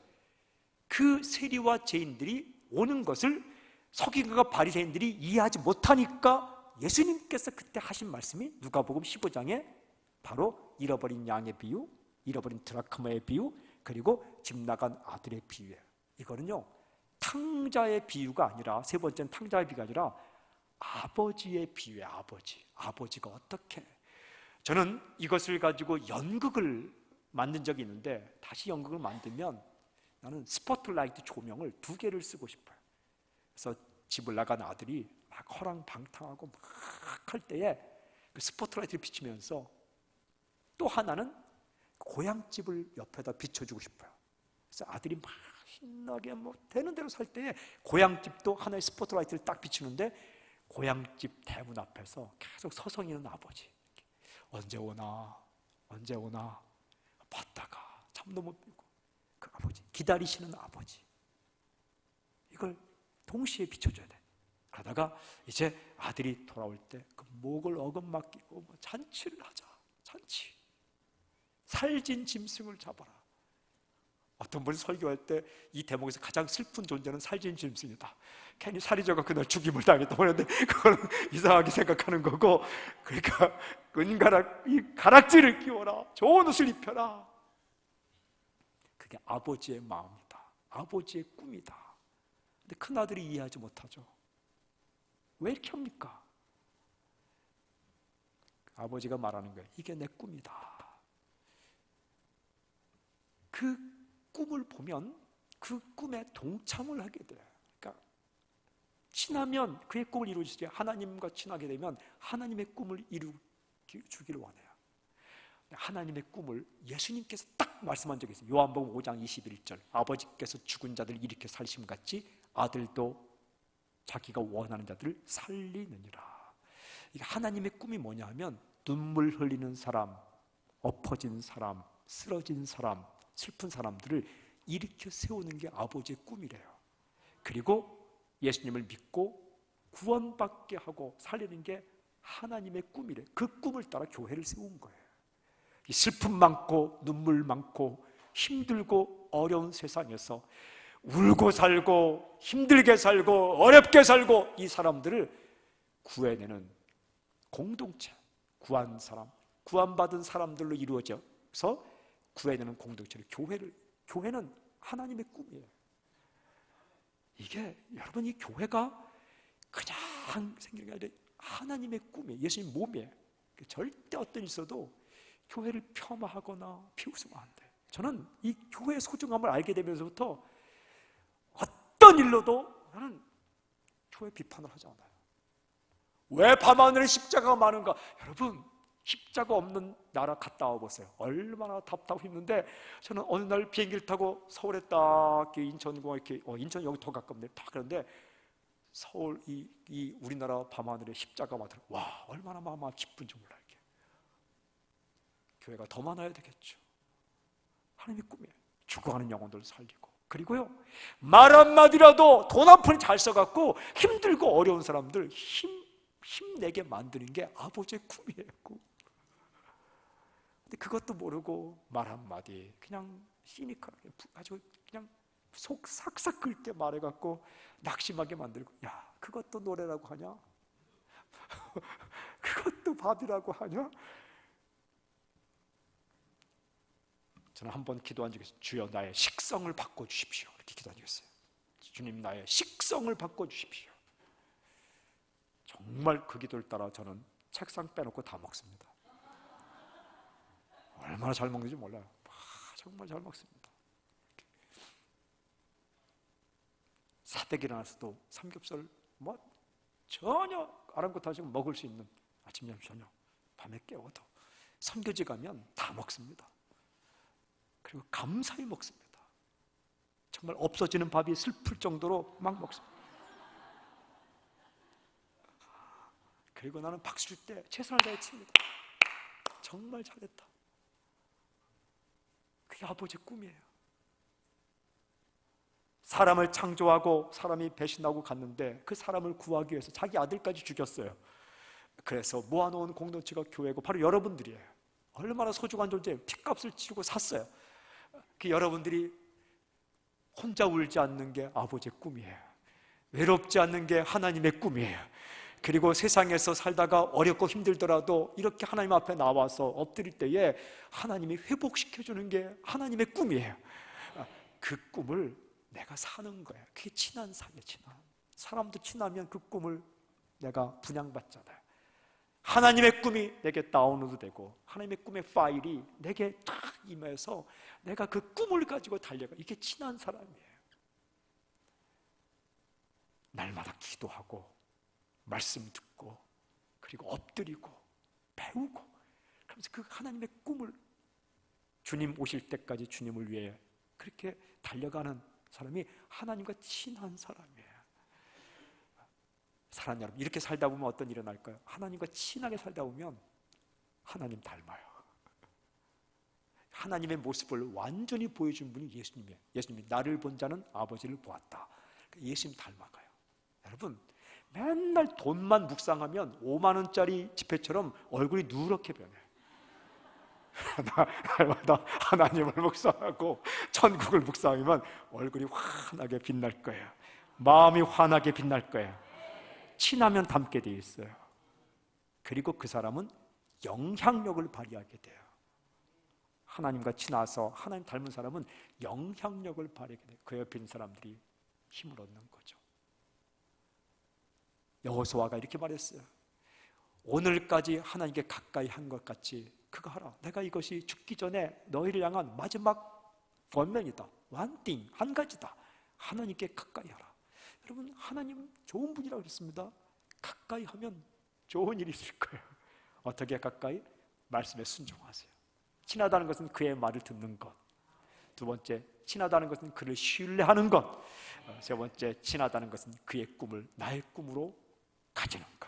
그 세리와 죄인들이 오는 것을 서기관과 바리새인들이 이해하지 못하니까 예수님께서 그때 하신 말씀이 누가복음 15장에 바로 잃어버린 양의 비유, 잃어버린 드라크마의 비유, 그리고 집 나간 아들의 비유예요. 이거는요 탕자의 비유가 아니라, 세 번째는 탕자의 비유가 아니라 아버지의 비유예요. 아버지가 어떻게, 저는 이것을 가지고 연극을 만든 적이 있는데 다시 연극을 만들면 나는 스포트라이트 조명을 2개를 쓰고 싶어요. 그래서 집을 나간 아들이 막 허랑방탕하고 막 할 때에 그 스포트라이트를 비치면서 또 하나는 고향집을 옆에다 비춰주고 싶어요. 그래서 아들이 막 신나게 뭐 되는 대로 살 때에 고향집도 하나의 스포트라이트를 딱 비추는데 고향집 대문 앞에서 계속 서성이는 아버지, 언제 오나 봤다가 잠도 못 들고 그 아버지, 기다리시는 아버지, 이걸 동시에 비춰줘야 돼. 그러다가 이제 아들이 돌아올 때 그 목을 어긋맡기고 뭐 잔치를 하자. 잔치, 살진 짐승을 잡아라. 어떤 분이 설교할 때 이 대목에서 가장 슬픈 존재는 살진 짐승이다. 괜히 살인자가 그날 죽임을 당했다고 하는데 그거는 이상하게 생각하는 거고, 그러니까 이 가락지를 끼워라, 좋은 옷을 입혀라. 그게 아버지의 마음이다. 아버지의 꿈이다. 근데 큰아들이 이해하지 못하죠. 왜 이렇게 합니까? 아버지가 말하는 거예요. 이게 내 꿈이다. 그 꿈을 보면 그 꿈에 동참을 하게 돼요. 그러니까 친하면 그의 꿈을 이루어주시지, 하나님과 친하게 되면 하나님의 꿈을 이루주기를 원해요. 하나님의 꿈을 예수님께서 딱 말씀한 적이 있어요. 요한복음 5장 21절 아버지께서 죽은 자들을 일으켜 살리심 같이 아들도 자기가 원하는 자들을 살리느니라. 이게 하나님의 꿈이 뭐냐 하면 눈물 흘리는 사람, 엎어진 사람, 쓰러진 사람, 슬픈 사람들을 일으켜 세우는 게 아버지의 꿈이래요. 그리고 예수님을 믿고 구원받게 하고 살리는 게 하나님의 꿈이래. 그 꿈을 따라 교회를 세운 거예요. 이 슬픔 많고 눈물 많고 힘들고 어려운 세상에서 울고 살고 힘들게 살고 어렵게 살고 이 사람들을 구해내는 공동체, 구원받은 사람들로 이루어져서 구해내는 공동체를, 교회는 하나님의 꿈이에요. 이게 여러분, 이 교회가 그냥 생기는 게 아니라 하나님의 꿈이에요. 예수님 몸이에요. 절대 어떤 일 있어도 교회를 폄하하거나 비웃으면 안 돼요. 저는 이 교회의 소중함을 알게 되면서부터 어떤 일로도 나는 교회 비판을 하지 않아요. 왜 밤하늘에 십자가가 많은가? 여러분, 십자가 없는 나라 갔다 와보세요. 얼마나 답답하고 힘든데, 저는 어느 날 비행기를 타고 서울에 딱 인천공항, 이렇게 인천 여기 더 가깝네. 딱 그런데 서울 이 우리나라 밤하늘에 십자가가 들어, 와, 얼마나 마음 기쁜지 몰라. 이게 교회가 더 많아야 되겠죠. 하나님의 꿈이에요. 죽어가는 영혼들 살리고, 그리고요, 말 한마디라도 돈 한 푼 잘 써갖고 힘들고 어려운 사람들 힘내게 만드는 게 아버지의 꿈이에요. 꿈. 근데 그것도 모르고 말 한마디 그냥 시니컬하게 아주 그냥 속 삭삭 끓게 말해갖고 낙심하게 만들고, 야, 그것도 노래라고 하냐? 그것도 밥이라고 하냐? 저는 한번 기도한 적이 있어요. 주여, 나의 식성을 바꿔주십시오. 이렇게 기도한 적이 있어요. 주님, 나의 식성을 바꿔주십시오. 정말 그 기도를 따라 저는 책상 빼놓고 다 먹습니다. 얼마나 잘 먹는지 몰라요. 정말 잘 먹습니다. 새벽 일어나서도 삼겹살 전혀 아랑곳하지 먹을 수 있는 아침, 점심, 저녁, 밤에 깨워도 선교지 가면 다 먹습니다. 그리고 감사히 먹습니다. 정말 없어지는 밥이 슬플 정도로 막 먹습니다. 그리고 나는 박수 칠 때 최선을 다해 칩니다. 정말 잘했다. 그게 아버지의 꿈이에요. 사람을 창조하고 사람이 배신하고 갔는데 그 사람을 구하기 위해서 자기 아들까지 죽였어요. 그래서 모아놓은 공동체가 교회고 바로 여러분들이에요. 얼마나 소중한 존재예요. 핏값을 치르고 샀어요. 그 여러분들이 혼자 울지 않는 게 아버지의 꿈이에요. 외롭지 않는 게 하나님의 꿈이에요. 그리고 세상에서 살다가 어렵고 힘들더라도 이렇게 하나님 앞에 나와서 엎드릴 때에 하나님이 회복시켜주는 게 하나님의 꿈이에요. 그 꿈을 내가 사는 거예요. 그게 친한 삶이에요. 친한 사람도 친하면 그 꿈을 내가 분양받잖아요. 하나님의 꿈이 내게 다운로드 되고 하나님의 꿈의 파일이 내게 딱 임해서 내가 그 꿈을 가지고 달려가. 이게 친한 사람이에요. 날마다 기도하고 말씀 듣고 그리고 엎드리고 배우고, 그러면서 그 하나님의 꿈을 주님 오실 때까지 주님을 위해 그렇게 달려가는 사람이 하나님과 친한 사람이에요. 사랑하는 여러분, 이렇게 살다 보면 어떤 일이 날까요? 하나님과 친하게 살다 보면 하나님 닮아요. 하나님의 모습을 완전히 보여준 분이 예수님이에요. 예수님이 나를 본 자는 아버지를 보았다. 예수님 닮아가요. 여러분, 맨날 돈만 묵상하면 5만 원짜리 지폐처럼 얼굴이 누렇게 변해요. 날마다 하나님을 묵상하고 천국을 묵상하면 얼굴이 환하게 빛날 거예요. 마음이 환하게 빛날 거예요. 친하면 닮게 되어 있어요. 그리고 그 사람은 영향력을 발휘하게 돼요. 하나님과 친해서 하나님 닮은 사람은 영향력을 발휘하게 돼요. 그 옆에 있는 사람들이 힘을 얻는 거죠. 여호수아가 이렇게 말했어요. 오늘까지 하나님께 가까이 한 것 같이 그거 하라. 내가 이것이 죽기 전에 너희를 향한 마지막 권면이다. one 한 가지다. 하나님께 가까이 하라. 여러분, 하나님 좋은 분이라고 그랬습니다. 가까이 하면 좋은 일이 있을 거예요. 어떻게 가까이? 말씀에 순종하세요. 친하다는 것은 그의 말을 듣는 것. 두 번째, 친하다는 것은 그를 신뢰하는 것. 세 번째, 친하다는 것은 그의 꿈을 나의 꿈으로 가지는 것.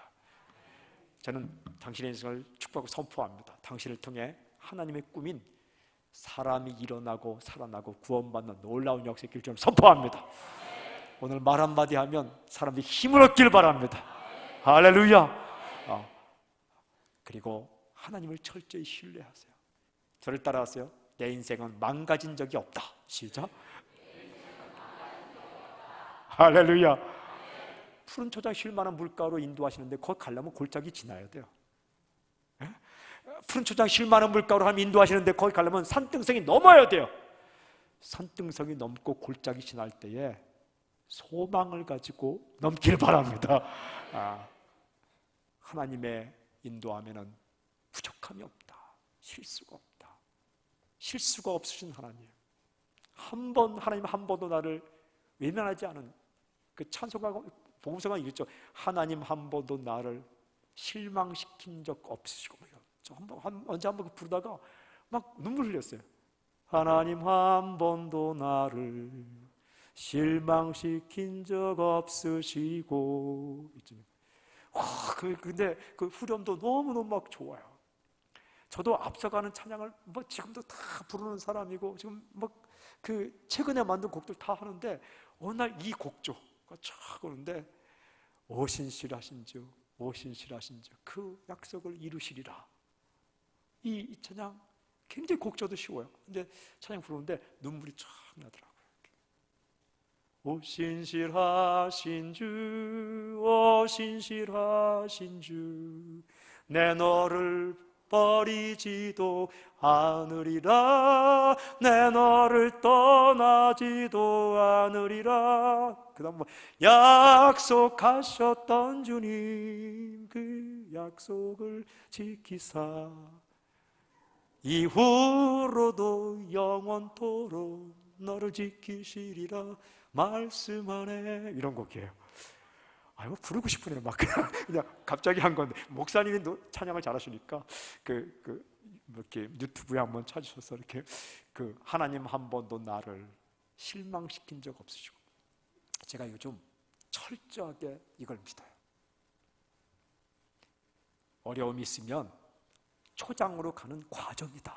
저는 당신의 인생을 축복하고 선포합니다. 당신을 통해 하나님의 꿈인 사람이 일어나고 살아나고 구원받는 놀라운 역사의 길을 좀 선포합니다. 오늘 말 한마디 하면 사람들이 힘을 얻길 바랍니다. 할렐루야. 그리고 하나님을 철저히 신뢰하세요. 저를 따라하세요. 내 인생은 망가진 적이 없다. 시작. 할렐루야. 푸른 초장 쉴 만한 물가로 인도하시는데 거기 가려면 골짜기 지나야 돼요. 푸른 초장 쉴 만한 물가로 하면 인도하시는데 거기 가려면 산등성이 넘어야 돼요. 산등성이 넘고 골짜기 지날 때에 소망을 가지고 넘길 바랍니다. 하나님의 인도하면은 부족함이 없다. 실수가 없다. 실수가 없으신 하나님. 하나님 한 번도 나를 외면하지 않은 그 찬송가 복음서가 이랬죠. 하나님 한 번도 나를 실망시킨 적 없으시고. 저 언제 한번 부르다가 막 눈물 흘렸어요. 하나님 한 번도 나를 실망시킨 적 없으시고. 와, 근데 그 후렴도 너무너무 막 좋아요. 저도 앞서가는 찬양을 뭐 지금도 다 부르는 사람이고, 지금 막 그 최근에 만든 곡들 다 하는데, 어느 날 이 곡조가 쫙 오는데, 오신실하신주 오신실하신주 그 약속을 이루시리라. 이 찬양 굉장히 곡조도 쉬워요. 근데 찬양 부르는데 눈물이 쫙 나더라고요. 오신실하신 주 오신실하신 주 내 너를 버리지도 않으리라 내 너를 떠나지도 않으리라. 그 다음 뭐 약속하셨던 주님 그 약속을 지키사 이후로도 영원토록 너를 지키시리라 말씀하네. 이런 곡이에요. 아유, 부르고 싶으네요. 막 그냥 갑자기 한 건데, 목사님이 찬양을 잘하시니까 이렇게 유튜브에 한번 찾으셔서 이렇게 하나님 한 번도 나를 실망시킨 적 없으시고. 제가 요즘 철저하게 이걸 믿어요. 어려움이 있으면 초장으로 가는 과정이다.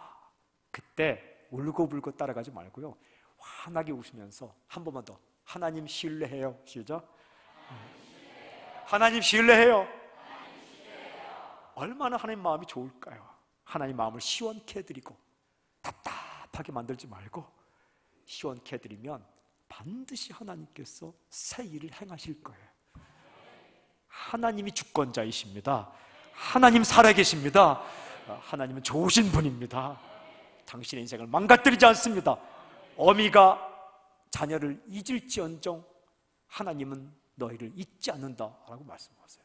그때 울고불고 따라가지 말고요, 환하게 웃으면서 한 번만 더 하나님 신뢰해요. 시작. 하나님 신뢰해요. 얼마나 하나님 마음이 좋을까요? 하나님 마음을 시원케 해드리고 답답하게 만들지 말고 시원케 해드리면 반드시 하나님께서 새 일을 행하실 거예요. 하나님이 주권자이십니다. 하나님 살아계십니다. 하나님은 좋으신 분입니다. 당신의 인생을 망가뜨리지 않습니다. 어미가 자녀를 잊을지언정 하나님은 너희를 잊지 않는다라고 말씀하세요.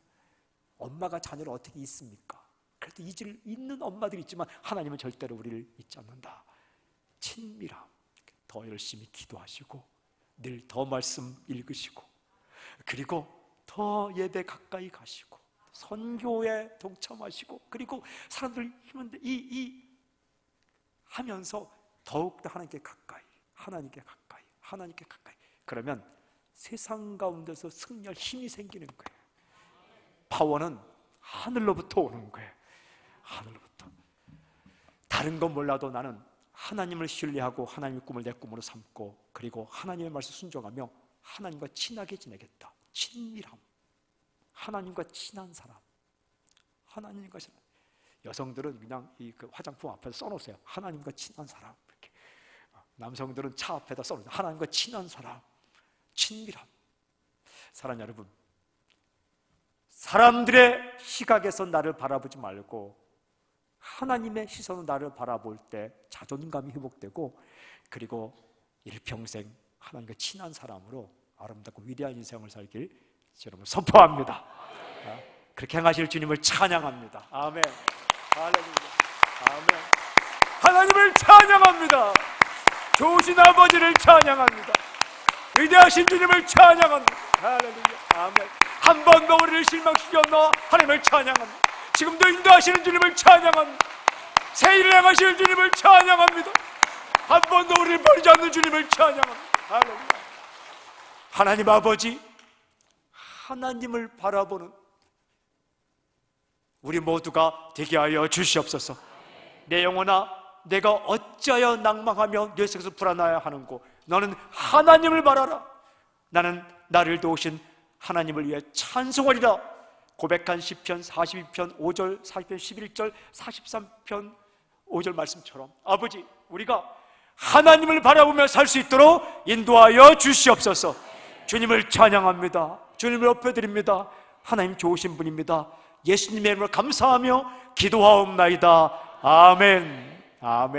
엄마가 자녀를 어떻게 잊습니까? 그래도 잊는 엄마들이 있지만 하나님은 절대로 우리를 잊지 않는다. 친밀함, 더 열심히 기도하시고 늘 더 말씀 읽으시고 그리고 더 예배 가까이 가시고 선교에 동참하시고 그리고 사람들 힘든데 하면서 더욱더 하나님께 가까이 그러면 세상 가운데서 승리할 힘이 생기는 거예요. 파워는 하늘로부터 오는 거예요. 하늘로부터. 다른 건 몰라도 나는 하나님을 신뢰하고 하나님의 꿈을 내 꿈으로 삼고 그리고 하나님의 말씀 순종하며 하나님과 친하게 지내겠다. 친밀함. 하나님과 친한 사람. 하나님과 친한. 여성들은 그냥 그 화장품 앞에서 써놓으세요. 하나님과 친한 사람. 이렇게. 남성들은 차 앞에다 써놓으세요. 하나님과 친한 사람. 친밀함. 사랑하는 여러분, 사람들의 시각에서 나를 바라보지 말고 하나님의 시선으로 나를 바라볼 때 자존감이 회복되고 그리고 일평생 하나님과 친한 사람으로 아름답고 위대한 인생을 살길 여러분 선포합니다. 그렇게 행하실 주님을 찬양합니다. 아멘. 할렐루야. 아멘. 하나님을 찬양합니다. 좋으신 아버지를 찬양합니다. 위대하신 주님을 찬양합니다. 할렐루야. 아멘. 한 번도 우리를 실망시켰나 하나님을 찬양합니다. 지금도 인도하시는 주님을 찬양합니다. 새 일을 행하실 주님을 찬양합니다. 한 번도 우리를 버리지 않는 주님을 찬양합니다. 할렐루야. 하나님 아버지, 하나님을 바라보는 우리 모두가 되게 하여 주시옵소서. 내 영혼아, 내가 어찌하여 낭망하며 내 속에서 불안하여 하는고 너는 하나님을 바라라. 나는 나를 도우신 하나님을 위해 찬송하리라. 고백한 시편 42편 5절, 40편 11절, 43편 5절 말씀처럼 아버지, 우리가 하나님을 바라보며 살 수 있도록 인도하여 주시옵소서. 주님을 찬양합니다. 주님을 엎어드립니다. 하나님 좋으신 분입니다. 예수님의 이름으로 감사하며 기도하옵나이다. 아멘. 아멘.